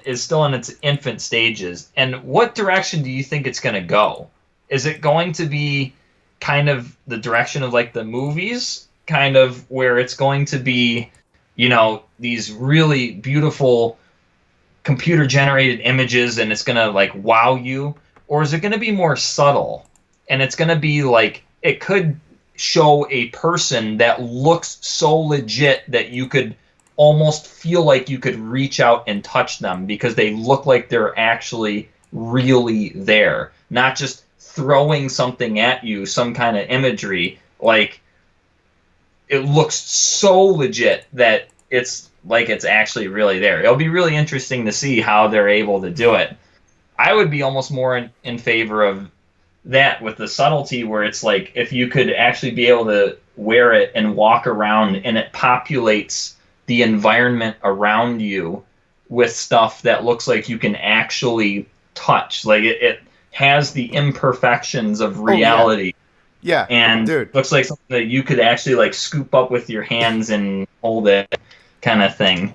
is still in its infant stages, and what direction do you think it's going to go? Is it going to be kind of the direction of like the movies, kind of where it's going to be, you know, these really beautiful computer generated images and it's going to like wow you? Or is it going to be more subtle and it's going to be like, it could show a person that looks so legit that you could almost feel like you could reach out and touch them because they look like they're actually really there, not just throwing something at you, some kind of imagery. Like, it looks so legit that it's like it's actually really there. It'll be really interesting to see how they're able to do it. I would be almost more in favor of that with the subtlety where it's like if you could actually be able to wear it and walk around and it populates the environment around you with stuff that looks like you can actually touch. Like it has the imperfections of reality. Yeah, and dude, looks like something that you could actually like scoop up with your hands and hold it, kind of thing.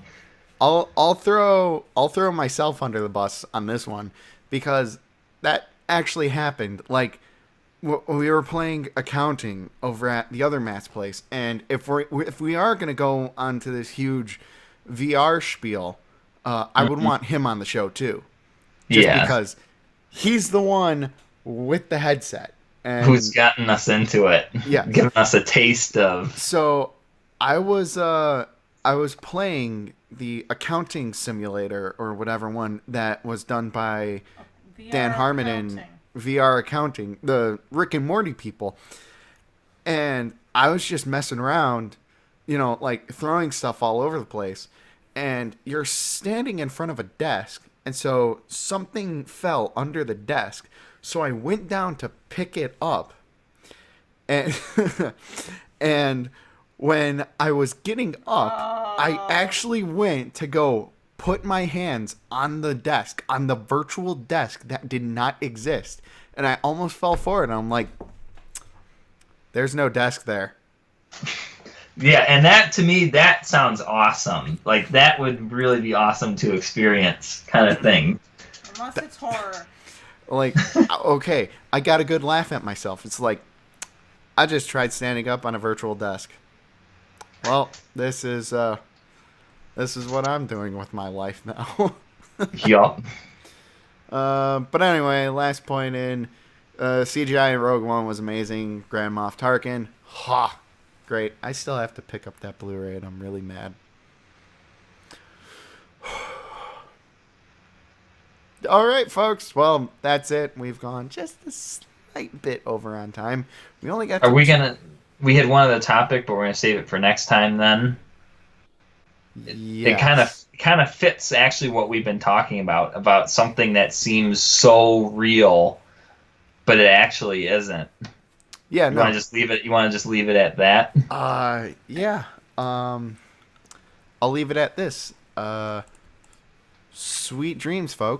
I'll throw myself under the bus on this one because that actually happened. Like we were playing accounting over at the other Matt's place, and if we are gonna go onto this huge VR spiel, I would Mhm. want him on the show too, just Yeah. because he's the one with the headset, Who's and gotten us into it, yes. given us a taste of. So I was playing the accounting simulator or whatever one that was done by Dan VR Harmon in accounting. VR accounting, the Rick and Morty people. And I was just messing around, like throwing stuff all over the place. And you're standing in front of a desk, and so something fell under the desk. So I went down to pick it up, and and when I was getting up, I actually went to go put my hands on the desk, on the virtual desk that did not exist. And I almost fell for it. And I'm like, there's no desk there. Yeah, and that to me, that sounds awesome. Like that would really be awesome to experience, kind of thing. Unless it's horror. Like, okay, I got a good laugh at myself. It's like, I just tried standing up on a virtual desk. Well, this is what I'm doing with my life now. Yup. But anyway, last point in CGI in Rogue One was amazing. Grand Moff Tarkin, ha, great. I still have to pick up that Blu-ray, and I'm really mad. All right, folks. Well, that's it. We've gone just a slight bit over on time. We only got Are to we gonna? We had one other topic, but we're gonna save it for next time. Then it yes. kind of fits actually what we've been talking about something that seems so real, but it actually isn't. Yeah, You want no. to just leave it? You want to just leave it at that? Yeah. I'll leave it at this. Sweet dreams, folks.